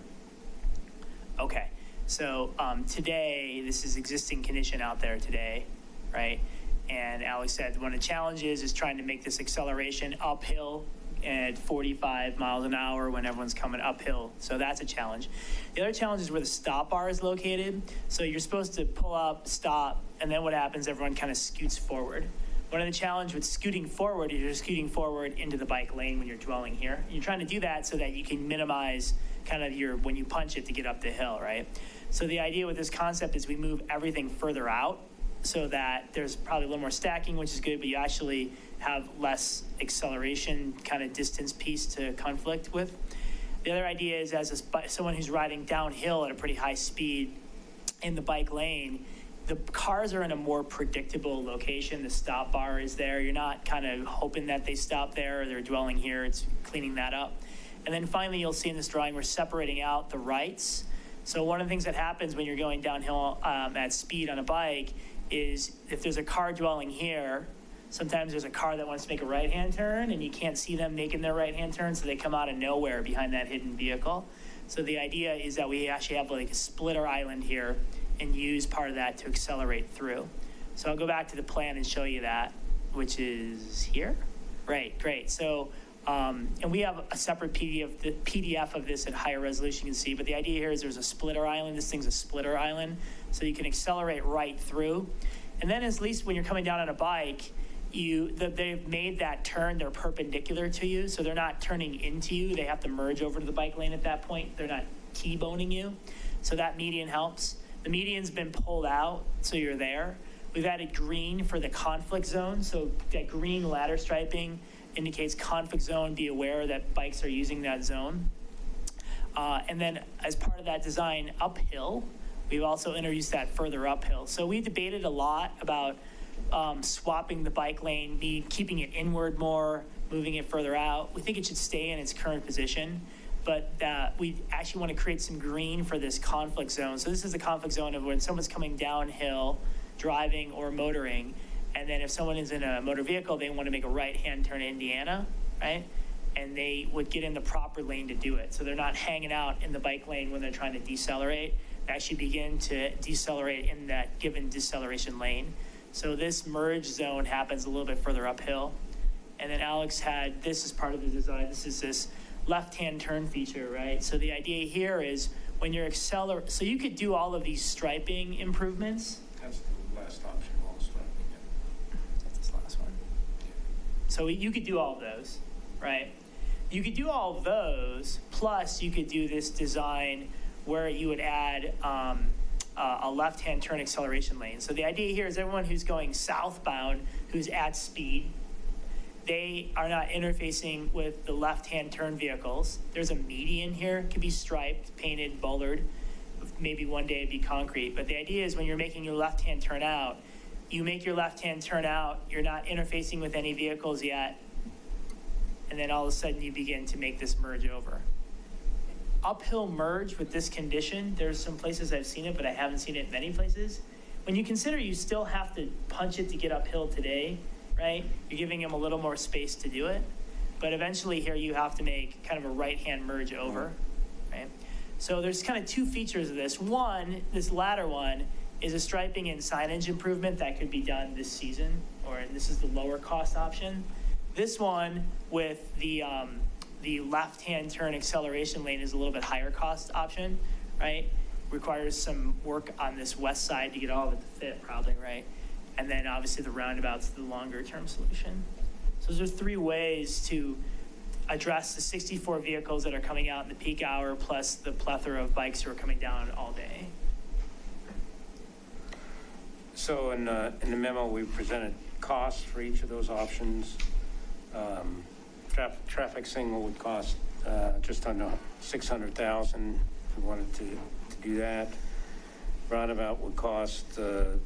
Okay. So today, this is existing condition out there today, right? And Alex said one of the challenges is trying to make this acceleration uphill at 45 miles an hour when everyone's coming uphill. So that's a challenge. The other challenge is where the stop bar is located. So you're supposed to pull up, stop, and then what happens, everyone kind of scoots forward. One of the challenge with scooting forward is you're scooting forward into the bike lane when you're dwelling here. You're trying to do that so that you can minimize kind of when you punch it to get up the hill, right? So the idea with this concept is we move everything further out so that there's probably a little more stacking, which is good, but you actually have less acceleration kind of distance piece to conflict with. The other idea is as someone who's riding downhill at a pretty high speed in the bike lane, the cars are in a more predictable location. The stop bar is there. You're not kind of hoping that they stop there or they're dwelling here. It's cleaning that up. And then finally, you'll see in this drawing, we're separating out the rights. So one of the things that happens when you're going downhill at speed on a bike is if there's a car dwelling here, sometimes there's a car that wants to make a right-hand turn and you can't see them making their right-hand turn, so they come out of nowhere behind that hidden vehicle. So the idea is that we actually have like a splitter island here and use part of that to accelerate through. So I'll go back to the plan and show you that, which is here. Right, great. So, and we have a separate PDF of this at higher resolution you can see, but the idea here is there's a splitter island. This thing's a splitter island, so you can accelerate right through. And then at least when you're coming down on a bike, they've made that turn, they're perpendicular to you, so they're not turning into you. They have to merge over to the bike lane at that point. They're not T-boning you. So that median helps. The median's been pulled out, so you're there. We've added green for the conflict zone. So that green ladder striping indicates conflict zone. Be aware that bikes are using that zone. And then as part of that design uphill, we've also introduced that further uphill. So we debated a lot about swapping the bike lane, keeping it inward more, moving it further out. We think it should stay in its current position, but we actually want to create some green for this conflict zone. So this is the conflict zone of when someone's coming downhill, driving or motoring, and then if someone is in a motor vehicle, they want to make a right-hand turn to Indiana, right? And they would get in the proper lane to do it. So they're not hanging out in the bike lane when they're trying to decelerate. They actually begin to decelerate in that given deceleration lane. So this merge zone happens a little bit further uphill. And then Alex had, this as part of the design, this is this left-hand turn feature, right? So the idea here is when you're accelerating, so you could do all of these striping improvements. That's the last option, all the striping. That's this last one. So you could do all of those, right? You could do all of those, plus you could do this design where you would add a left-hand turn acceleration lane. So the idea here is everyone who's going southbound, who's at speed, they are not interfacing with the left-hand turn vehicles. There's a median here, it could be striped, painted, bollard. Maybe one day it'd be concrete. But the idea is when you're making your left-hand turn out, you make your left-hand turn out, you're not interfacing with any vehicles yet, and then all of a sudden you begin to make this merge over. Uphill merge with this condition, there's some places I've seen it, but I haven't seen it in many places. When you consider you still have to punch it to get uphill today, right? You're giving them a little more space to do it. But eventually here you have to make kind of a right-hand merge over, right? So there's kind of two features of this. One, this latter one, is a striping and signage improvement that could be done this season, or this is the lower cost option. This one with the left-hand turn acceleration lane is a little bit higher cost option, right? Requires some work on this west side to get all of it to fit probably, right? And then obviously the roundabout's the longer term solution. So those are three ways to address the 64 vehicles that are coming out in the peak hour plus the plethora of bikes who are coming down all day. So in the memo, we presented costs for each of those options. Traffic signal would cost just under $600,000 if we wanted to do that. Roundabout would cost 1.5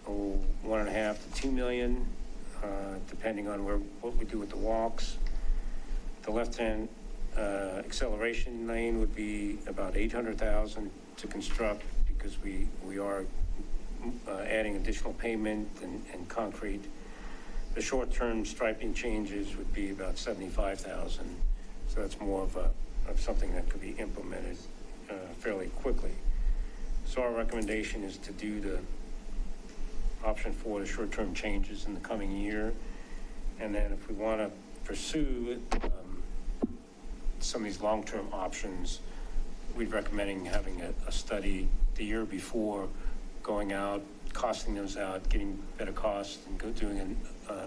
to 2 million, depending on what we do with the walks. The left-hand acceleration lane would be about 800,000 to construct because we are adding additional pavement and concrete. The short-term striping changes would be about 75,000. So that's more of something that could be implemented fairly quickly. So our recommendation is to do the option 4, the short-term changes in the coming year. And then if we want to pursue some of these long-term options, we'd recommend having a study the year before, going out, costing those out, getting better costs, and doing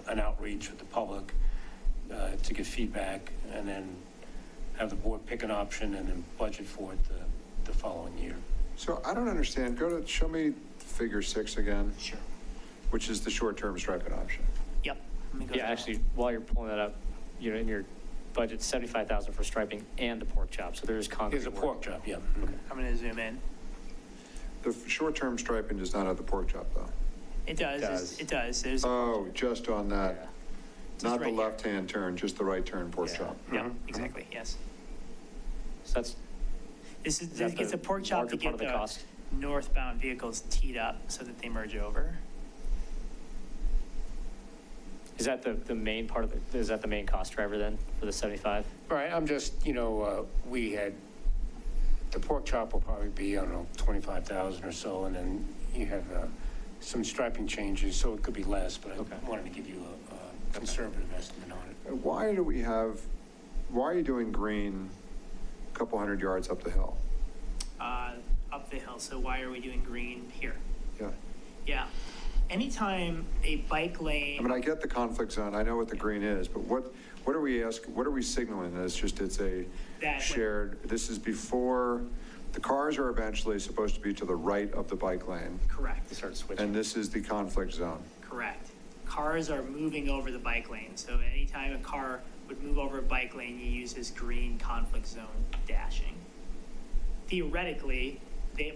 an outreach with the public to get feedback, and then have the board pick an option and then budget for it the following year. So I don't understand. Show me figure 6 again. Sure. Which is the short-term striping option. Yep. Let me go Yeah, through. actually, while you're pulling that up, you know, in your budget, 75,000 for striping and the pork chop. So there's concrete. There's a work. pork chop, yeah. I'm going to zoom in. The short-term striping does not have the pork chop, though. It does. It does. It does. There's Oh, just on that. Yeah. Not the right here. left-hand turn, just the right turn pork Yeah. chop. yeah, exactly. Yes. So that's This is that it's the a pork chop larger to part get of the cost? northbound vehicles teed up so that they merge over. Is that the main part of it? Is that the main cost driver then for the 75? Right, I'm just, we had, the pork chop will probably be, I don't know, 25,000 or so, and then you have some striping changes, so it could be less, but Okay. I wanted to give you a conservative estimate on it. Why are you doing green a couple hundred yards up the hill? Up the hill. So why are we doing green here? Yeah. Yeah. anytime a bike I lane. mean, I get the conflict zone, I know what the green is, but what are we signaling? It's a That- shared, this is before, the cars are eventually supposed to be to the right of the bike lane, Correct. Start switching. and this is the conflict zone. Correct. Cars are moving over the bike lane, so anytime a car would move over a bike lane, you use this green conflict zone dashing. Theoretically,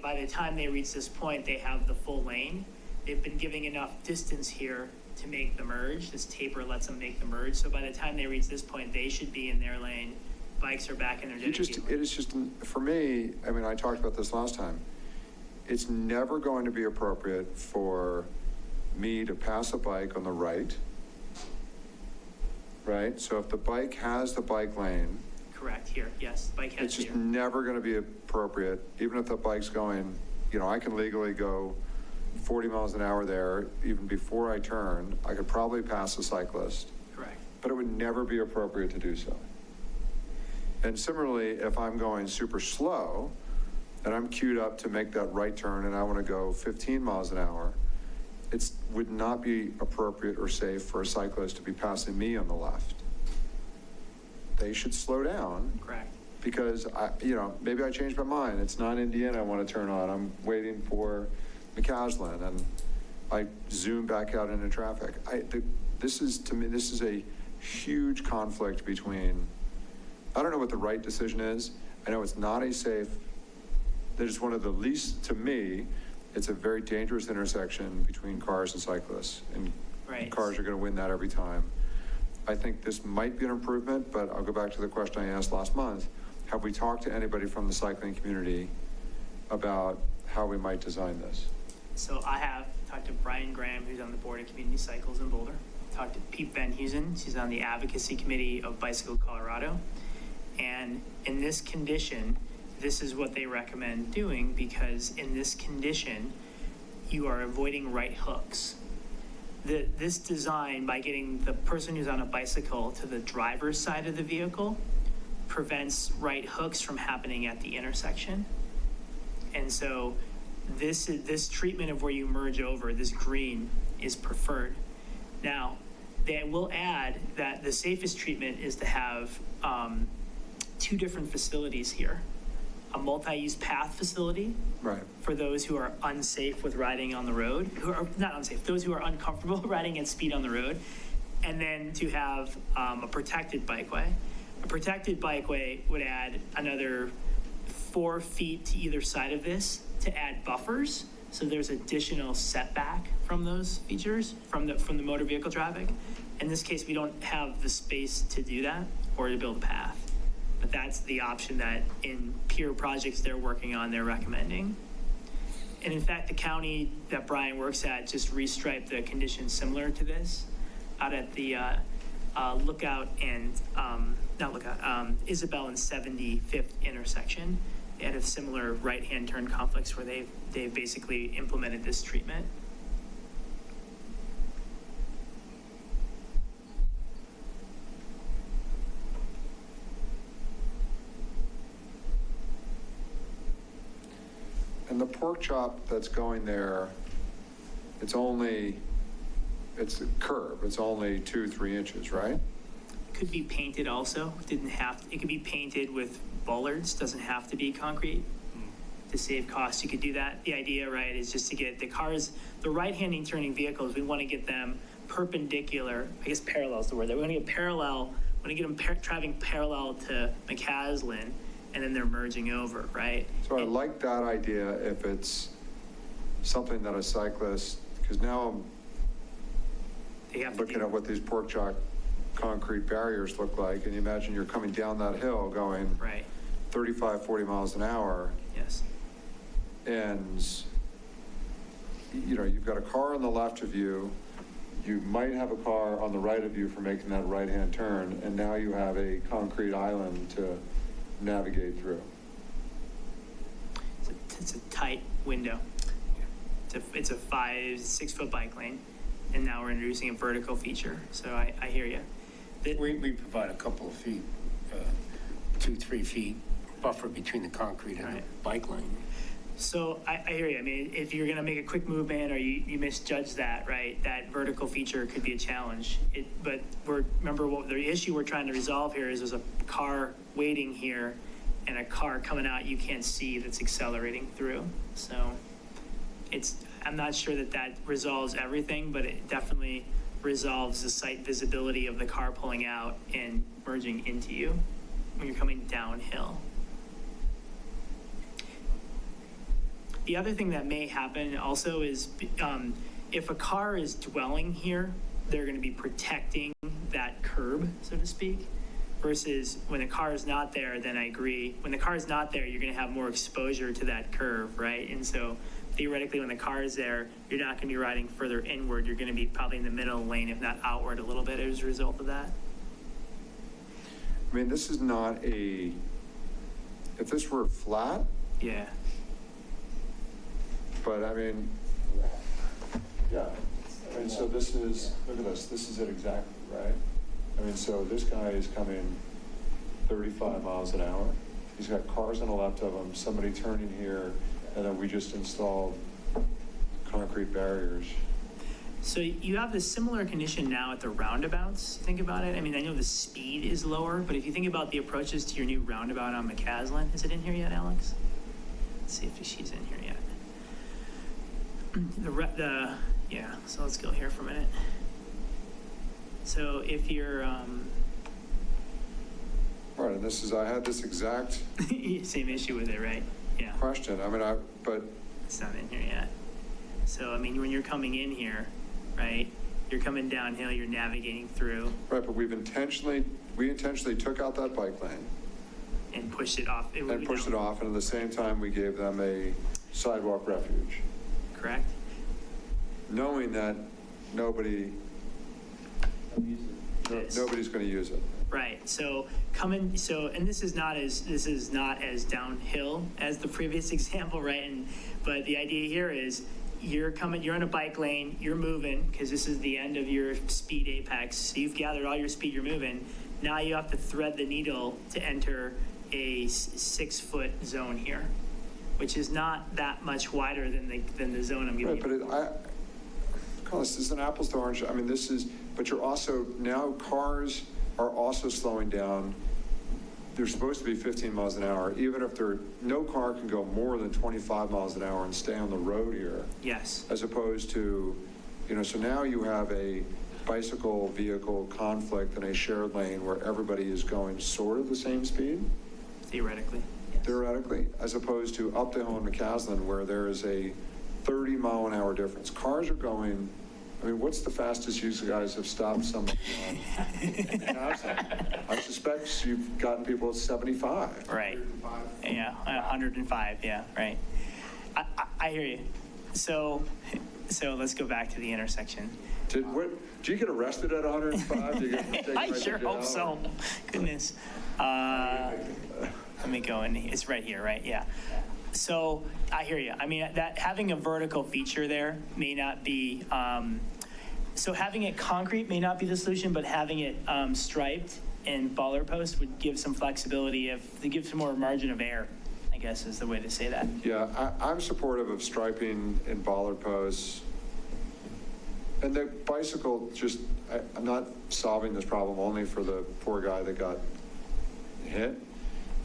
by the time they reach this point, they have the full lane. They've been giving enough distance here to make the merge. This taper lets them make the merge, so by the time they reach this point, they should be in their lane. Bikes are back in their dedicated lane. It is just, for me, I mean, I talked about this last time. It's never going to be appropriate for me to pass a bike on the right, right? So if the bike has the bike lane, Correct, here, yes, bike has it's just here. never going to be appropriate, even if the bike's going, I can legally go 40 miles an hour there, even before I turn, I could probably pass a cyclist, Correct. but it would never be appropriate to do so. And similarly, if I'm going super slow and I'm queued up to make that right turn and I want to go 15 miles an hour, it would not be appropriate or safe for a cyclist to be passing me on the left. They should slow down. Correct. Because maybe I changed my mind. It's not Indiana I want to turn on. I'm waiting for McCaslin, and I zoom back out into traffic. To me, this is a huge conflict between, I don't know what the right decision is. I know it's not a safe, that is one of the least, to me, it's a very dangerous intersection between cars and cyclists. And Right. cars are going to win that every time. I think this might be an improvement, but I'll go back to the question I asked last month. Have we talked to anybody from the cycling community about how we might design this? So I have talked to Brian Graham, who's on the board of Community Cycles in Boulder. Talked to Pete Van Heusen, she's on the advocacy committee of Bicycle Colorado. And in this condition, this is what they recommend doing, because in this condition, you are avoiding right hooks. This design, by getting the person who's on a bicycle to the driver's side of the vehicle, prevents right hooks from happening at the intersection. And so this treatment of where you merge over, this green, is preferred. Now, they will add that the safest treatment is to have two different facilities here. A multi-use path facility Right. for those who are unsafe with riding on the road, who are not unsafe, those who are uncomfortable riding at speed on the road, and then to have a protected bikeway. A protected bikeway would add another 4 feet to either side of this to add buffers, so there's additional setback from those features from the motor vehicle traffic. In this case, we don't have the space to do that or to build a path. But that's the option that in peer projects they're working on, they're recommending. And in fact, the county that Brian works at just restriped the conditions similar to this out at the Lookout and, not Lookout, Isabel and 75th intersection. They had a similar right-hand turn conflicts where they've basically implemented this treatment. And the pork chop that's going there, it's a curb, it's only 2-3 inches, right? Could be painted also, it could be painted with bollards, doesn't have to be concrete. To save costs, you could do that. The idea, right, is just to get the cars, the right-handing turning vehicles, we want to get them perpendicular, I guess parallel is the word, we want to get parallel, we want to get them driving parallel to McCaslin, and then they're merging over, right? So I like that idea if it's something that a cyclist, because now They have I'm to looking do- at what these pork chop concrete barriers look like, and you imagine you're coming down that hill going Right, 35, 40 miles an hour, yes, and you've got a car on the left of you, you might have a car on the right of you for making that right-hand turn, and now you have a concrete island to navigate through. it's a tight window. It's a 5-6 foot bike lane, and now we're introducing a vertical feature, so I hear you. We provide a couple of feet, 2-3 feet buffer between the concrete and the Right. bike lane. So I hear you. I mean, if you're gonna make a quick movement or you misjudge that, right, that vertical feature could be a challenge. But remember what the issue we're trying to resolve here is there's a car waiting here and a car coming out you can't see that's accelerating through. So I'm not sure that resolves everything, but it definitely resolves the sight visibility of the car pulling out and merging into you when you're coming downhill. The other thing that may happen also is if a car is dwelling here, they're going to be protecting that curb, so to speak, versus when a car is not there, then I agree. When the car is not there, you're going to have more exposure to that curve, right? And so theoretically, when the car is there, you're not going to be riding further inward. You're going to be probably in the middle lane, if not outward a little bit as a result of that. I mean, this is not if this were flat, Yeah. but I mean, yeah. I mean, so this is, look at this is it exactly, right? I mean, so this guy is coming 35 miles an hour. He's got cars on the left of him, somebody turning here, and then we just installed concrete barriers. So you have this similar condition now at the roundabouts. Think about it. I mean, I know the speed is lower, but if you think about the approaches to your new roundabout on McCaslin, is it in here yet, Alex? Let's see if she's in here yet. Yeah, so let's go here for a minute. So if you're, Right, and I had this exact same issue with it, right? Yeah, question. I mean, but it's not in here yet. So, I mean, when you're coming in here, right, you're coming downhill, you're navigating through. Right, but we intentionally took out that bike lane. And pushed it off. And at the same time, we gave them a sidewalk refuge. Correct? Knowing that nobody's going to use it. Right. So and this is not as downhill as the previous example, right? But the idea here is you're on a bike lane, you're moving because this is the end of your speed apex. So you've gathered all your speed, you're moving. Now you have to thread the needle to enter a 6-foot zone here, which is not that much wider than the zone I'm giving you. But this is an apples to orange. I mean, but you're also, now cars are also slowing down. They're supposed to be 15 miles an hour, even if no car can go more than 25 miles an hour and stay on the road here. Yes. As opposed to, so now you have a bicycle vehicle conflict in a shared lane where everybody is going sort of the same speed. Theoretically. Yes. Theoretically, as opposed to up the hill in McCaslin where there is a 30-mile-an-hour difference. Cars are going, I mean, what's the fastest you guys have stopped somebody on? I suspect you've gotten people at 75. Right. Yeah, 105. Yeah, right. I hear you. So let's go back to the intersection. Did you get arrested at 105? I sure hope so. Goodness. Let me go in. It's right here, right? Yeah. So I hear you. I mean, that having a vertical feature there may not be, so having it concrete may not be the solution, but having it striped and bollard post would give some flexibility to give some more margin of error, I guess is the way to say that. Yeah, I'm supportive of striping and bollard posts. And the bicycle, I'm not solving this problem only for the poor guy that got hit.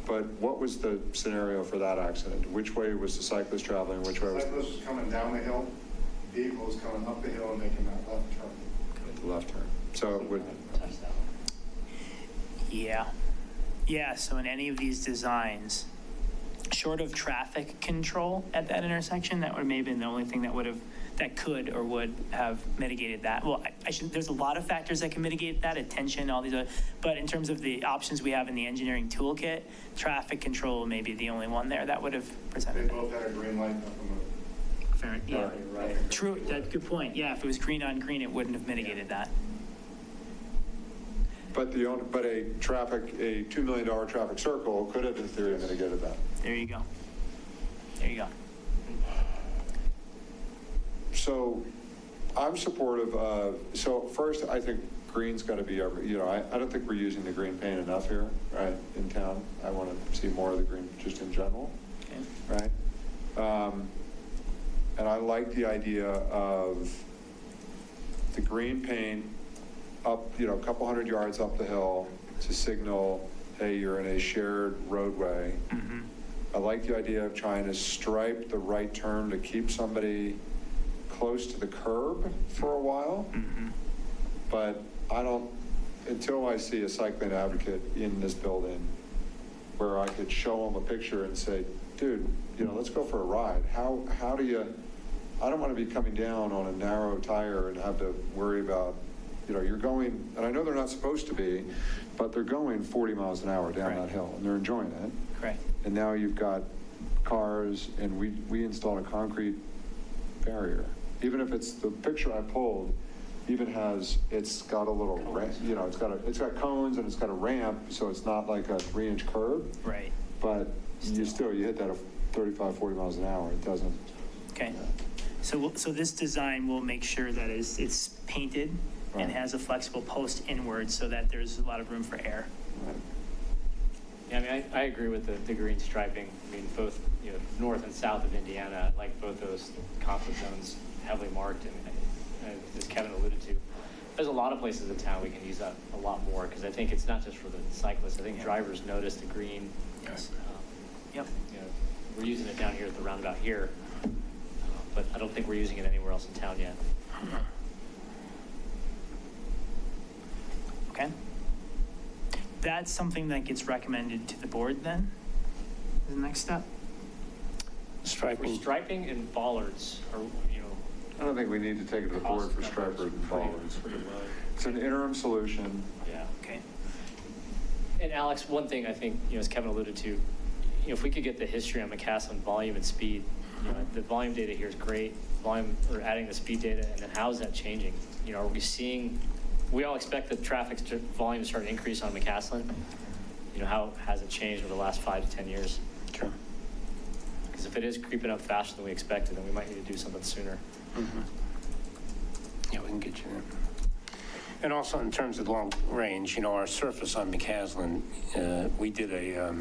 But what was the scenario for that accident? Which way was the cyclist traveling? Which way was the cyclist was coming down the hill, vehicle was coming up the hill and making that left turn. The left turn. So it would. Yeah. So in any of these designs, short of traffic control at that intersection, that would have maybe been the only thing that could or would have mitigated that. Well, there's a lot of factors that can mitigate that, attention, all these other, but in terms of the options we have in the engineering toolkit, traffic control may be the only one there that would have presented. They both had a green light up on the. Fair, yeah. Right. True, that's a good point. Yeah, if it was green on green, it wouldn't have mitigated that. But a $2 million traffic circle could have in theory mitigated that. There you go. So I'm supportive of, so first I think green's got to be I don't think we're using the green paint enough here, right, in town. I want to see more of the green just in general, Okay. right? And I like the idea of the green paint up, a couple hundred yards up the hill to signal, hey, you're in a shared roadway. I like the idea of trying to stripe the right turn to keep somebody close to the curb for a while. But I don't, until I see a cycling advocate in this building where I could show them a picture and say, dude, let's go for a ride. How do you, I don't want to be coming down on a narrow tire and have to worry about, you're going, and I know they're not supposed to be, but they're going 40 miles an hour down that hill and they're enjoying it. Correct. And now you've got cars, and we installed a concrete barrier. Even if it's the picture I pulled, it's got a little ramp, it's got cones and it's got a ramp, so it's not like a 3-inch curb. Right. But you hit that at 35, 40 miles an hour. It doesn't. Okay. So this design will make sure that it's painted and has a flexible post inward so that there's a lot of room for air. Right. Yeah, I mean, I agree with the green striping. I mean, both, north and south of Indiana, like both those conflict zones heavily marked, and as Kevin alluded to, there's a lot of places in town we can use that a lot more, because I think it's not just for the cyclists. I think drivers notice the green. Yes. Yep. We're using it down here at the roundabout here, but I don't think we're using it anywhere else in town yet. Okay. That's something that gets recommended to the board then, is the next step? For Striping. striping and bollards are, I don't think we need to take it to the board for cost stripers numbers and bollards. pretty low. It's an interim solution. Yeah. Okay. And Alex, one thing I think, as Kevin alluded to, if we could get the history on McCaslin volume and speed, the volume data here is great. We're adding the speed data, and then how is that changing? Are we seeing, we all expect the traffic volume to start to increase on McCaslin. How has it changed over the last 5 to 10 years? Sure. Because if it is creeping up faster than we expected, then we might need to do something sooner. Yeah, we can get you that. And also in terms of long range, our surface on McCaslin, we did a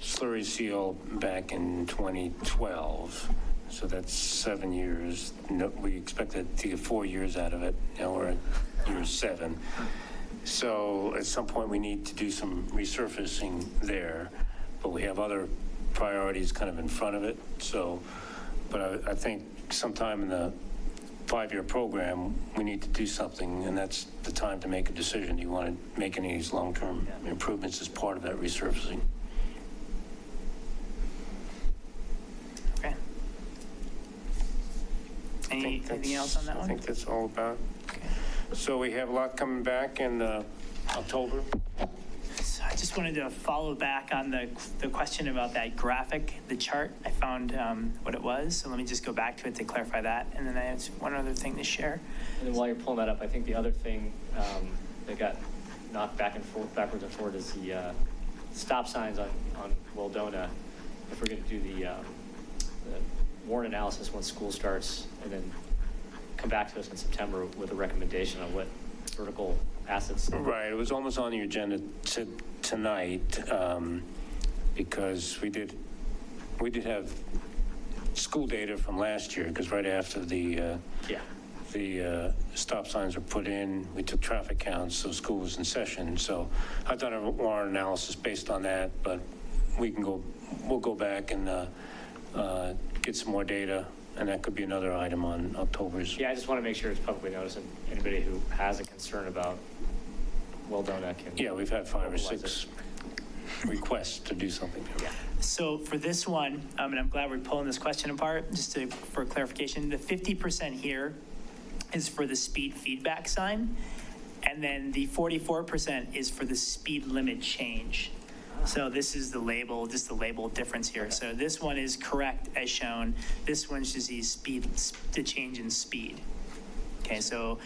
slurry seal back in 2012. So that's 7 years. No, we expected to get 4 years out of it. Now we're at year 7. So at some point we need to do some resurfacing there, but we have other priorities kind of in front of it. So, but I think sometime in the 5-year program, we need to do something, and that's the time to make a decision. Do you want to make any of these long-term improvements as part of that resurfacing? Okay. Anything else on that one? I think that's all about. Okay. So we have a lot coming back in October. So I just wanted to follow back on the question about that graphic, the chart. I found what it was, so let me just go back to it to clarify that. And then I have one other thing to share. And then while you're pulling that up, I think the other thing that got knocked backwards and forward is the stop signs on Weldona. If we're going to do the warrant analysis once school starts, and then come back to us in September with a recommendation on what vertical assets. Right, it was almost on the agenda tonight because we did have school data from last year, because right after the stop signs were put in, we took traffic counts, so school was in session. So I've done a warrant analysis based on that, but we'll go back and get some more data, and that could be another item on October's. Yeah, I just want to make sure it's publicly noticed, and anybody who has a concern about Weldona can. Yeah, we've had 5 or 6 requests to do something. Yeah. So for this one, and I'm glad we're pulling this question apart, just for clarification, the 50% here is for the speed feedback sign, and then the 44% is for the speed limit change. So this is the label, just the label difference here. So this one is correct as shown. This one's just the change in speed. Okay, so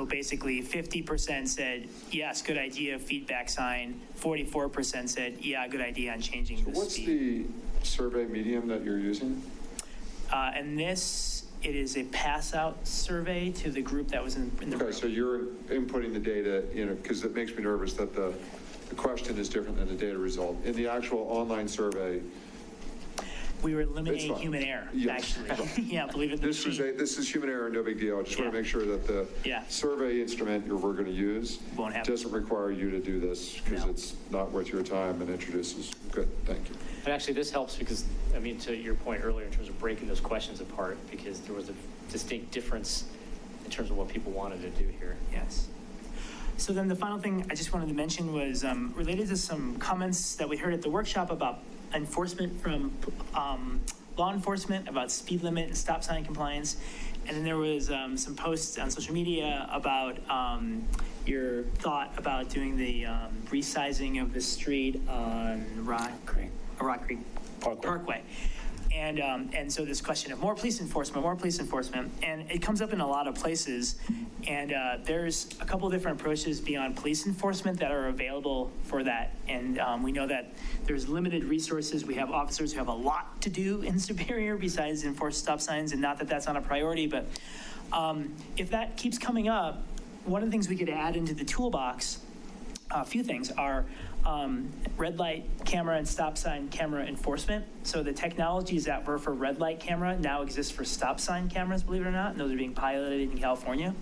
basically 50% said, yes, good idea, feedback sign. 44% said, yeah, good idea on changing the What's speed. the survey medium that you're using? And it is a pass-out survey to the group that was in the room. Okay, so you're inputting the data, because it makes me nervous that the question is different than the data result. In the actual online survey, We were eliminating fine. human error, Yes. actually. Yeah, believe it. This is human error, no big deal. I just want Yeah. to make sure that the Yeah. survey instrument we're going to use Won't have- doesn't require you to do this because No. it's not worth your time and introduces. Good, thank you. And actually, this helps because, I mean, to your point earlier in terms of breaking those questions apart, because there was a distinct difference in terms of what people wanted to do here. Yes. So then the final thing I just wanted to mention was related to some comments that we heard at the workshop about enforcement from law enforcement, about speed limit and stop sign compliance. And then there was some posts on social media about your thought about doing the resizing of the street on Rock Creek Parkway. And so this question of more police enforcement, and it comes up in a lot of places. And there's a couple different approaches beyond police enforcement that are available for that. And we know that there's limited resources. We have officers who have a lot to do in Superior besides enforce stop signs, and not that that's not a priority, but if that keeps coming up, one of the things we could add into the toolbox, a few things, are red light camera and stop sign camera enforcement. So the technologies that were for red light camera now exist for stop sign cameras, believe it or not, and those are being piloted in California.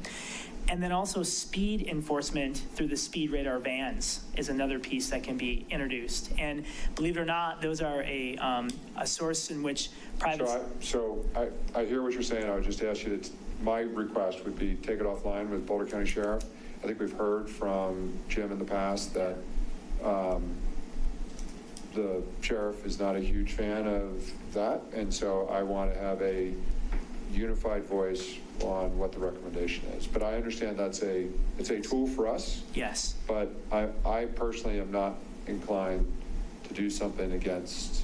And then also speed enforcement through the speed radar vans is another piece that can be introduced. And believe it or not, those are a source in which private... So I hear what you're saying. I would just ask you, my request would be take it offline with Boulder County Sheriff. I think we've heard from Jim in the past that the sheriff is not a huge fan of that. And so I want to have a unified voice on what the recommendation is. But I understand it's a tool for us. Yes. But I personally am not inclined to do something against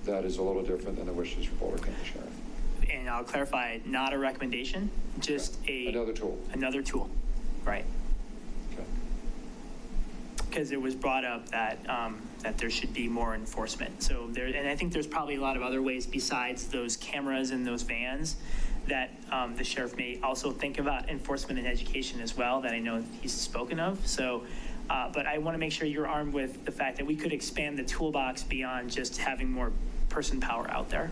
that is a little different than the wishes for Boulder County Sheriff. And I'll clarify, not a recommendation, just Another tool. Another tool, right. Okay. Because it was brought up that that there should be more enforcement. So there, and I think there's probably a lot of other ways besides those cameras in those vans that the sheriff may also think about enforcement and education as well, that I know he's spoken of. So, but I want to make sure you're armed with the fact that we could expand the toolbox beyond just having more person power out there.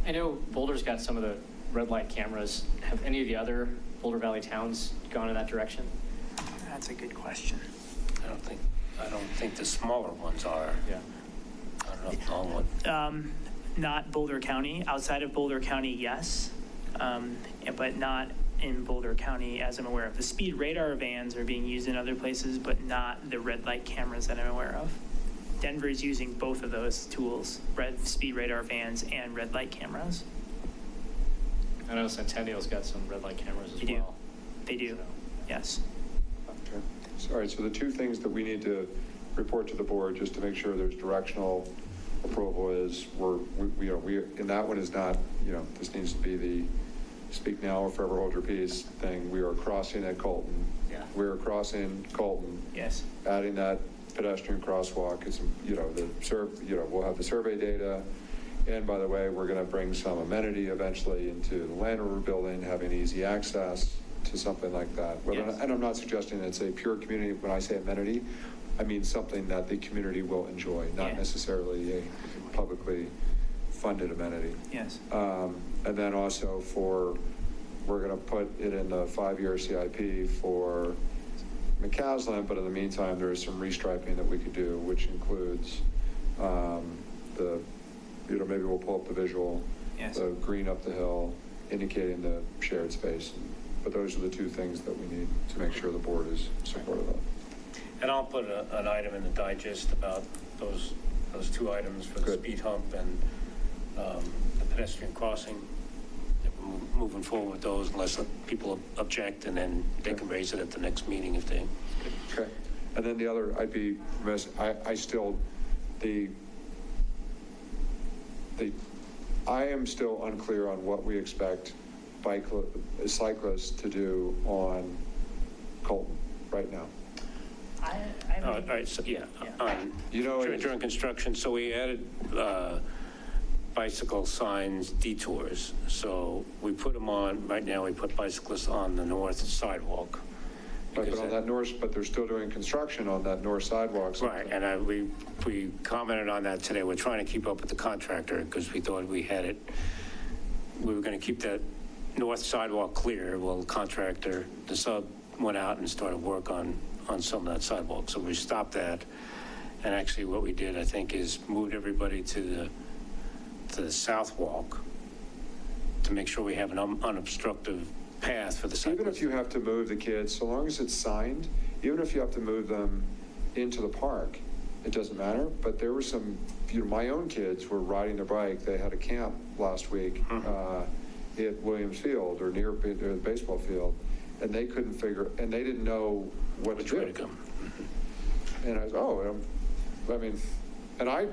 I know Boulder's got some of the red light cameras. Have any of the other Boulder Valley towns gone in that direction? That's a good question. I don't think the smaller ones are. Yeah. I don't know, the long one. Not Boulder County. Outside of Boulder County, yes, but not in Boulder County, as I'm aware of. The speed radar vans are being used in other places, but not the red light cameras that I'm aware of. Denver is using both of those tools, speed radar vans and red light cameras. I know Centennial's got some red light cameras as well. They do, So. yes. Okay. All right, so the two things that we need to report to the board just to make sure there's directional approval is we in that one is not, this needs to be the speak now or forever hold your peace thing. We are crossing at Colton. Yeah. We're crossing Colton. Yes. Adding that pedestrian crosswalk. It's, we'll have the survey data. And by the way, we're going to bring some amenity eventually into the land we're building, having easy access to something like that. Yes. And I'm not suggesting it's a pure community. When I say amenity, I mean something that the community will enjoy, not necessarily a publicly funded amenity. Yes. And then also we're going to put it in the 5-year CIP for McCaslin, but in the meantime, there is some restriping that we could do, which includes maybe we'll pull up the visual, the green up the hill, indicating the shared space. But those are the two things that we need to make sure the board is supportive of. And I'll put an item in the digest about those two items for the speed hump and the pedestrian crossing. We're moving forward with those unless people object, and then they can raise it at the next meeting if they. Okay. And then the other, I'd be remiss, I am still unclear on what we expect cyclists to do on Colton right now. All right, so during construction, so we added bicycle signs, detours. So we put them on, right now we put bicyclists on the north sidewalk. But Because on that north, but they're still doing construction on that north sidewalk. so- Right, and we commented on that today. We're trying to keep up with the contractor because we thought we had it, we were going to keep that north sidewalk clear. Well, the contractor, the sub went out and started work on some of that sidewalk. So we stopped that. And actually what we did, I think, is moved everybody to the south walk to make sure we have an unobstructed path for the sidewalk. Even if you have to move the kids, so long as it's signed, even if you have to move them into the park, it doesn't matter. But there were some, my own kids were riding their bike. They had a camp last week at Williams Field or near the baseball field, and they couldn't figure, and they didn't know what to do. Which way to go. And I was, and I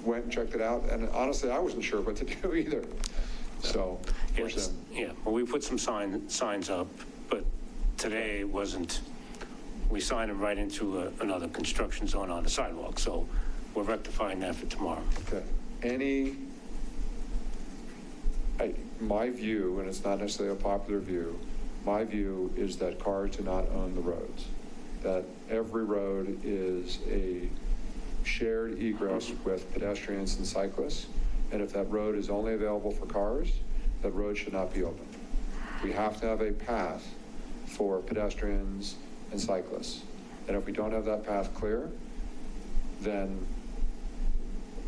went and checked it out, and honestly, I wasn't sure what to do either. So, Yes, yeah, well, we put some signs up, but today wasn't, we signed them right into another construction zone on the sidewalk, so we're rectifying that for tomorrow. okay. My view, and it's not necessarily a popular view, my view is that cars do not own the roads. That every road is a shared egress with pedestrians and cyclists. And if that road is only available for cars, that road should not be open. We have to have a path for pedestrians and cyclists. And if we don't have that path clear, then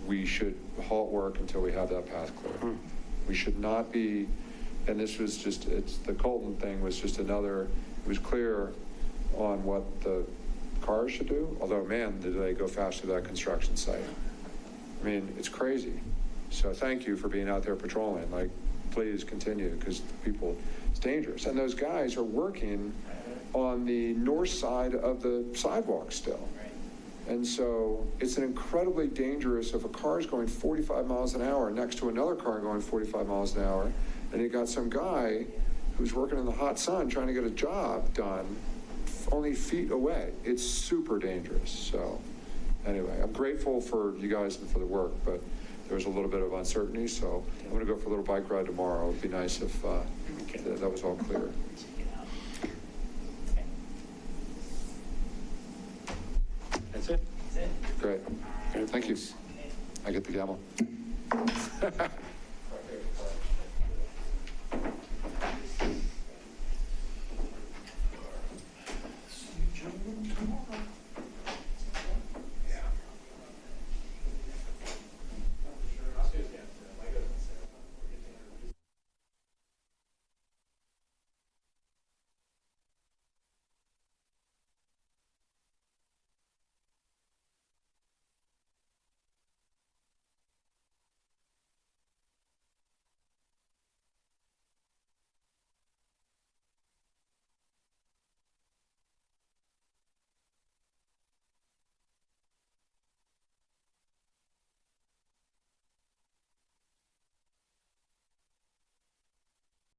we should halt work until we have that path clear. We should not be, and this was just, the Colton thing was just another, it was clear on what the cars should do, although, man, did they go fast to that construction site. I mean, it's crazy. So thank you for being out there patrolling. Like, please continue, because people, it's dangerous. And those guys are working on the north side of the sidewalk still. And so it's an incredibly dangerous, if a car is going 45 miles an hour next to another car going 45 miles an hour, and you got some guy who's working in the hot sun trying to get a job done only feet away. It's super dangerous. So anyway, I'm grateful for you guys and for the work, but there was a little bit of uncertainty, so I'm going to go for a little bike ride tomorrow. It would be nice if that was all clear. That's it? Great. Thank you. I get the gavel.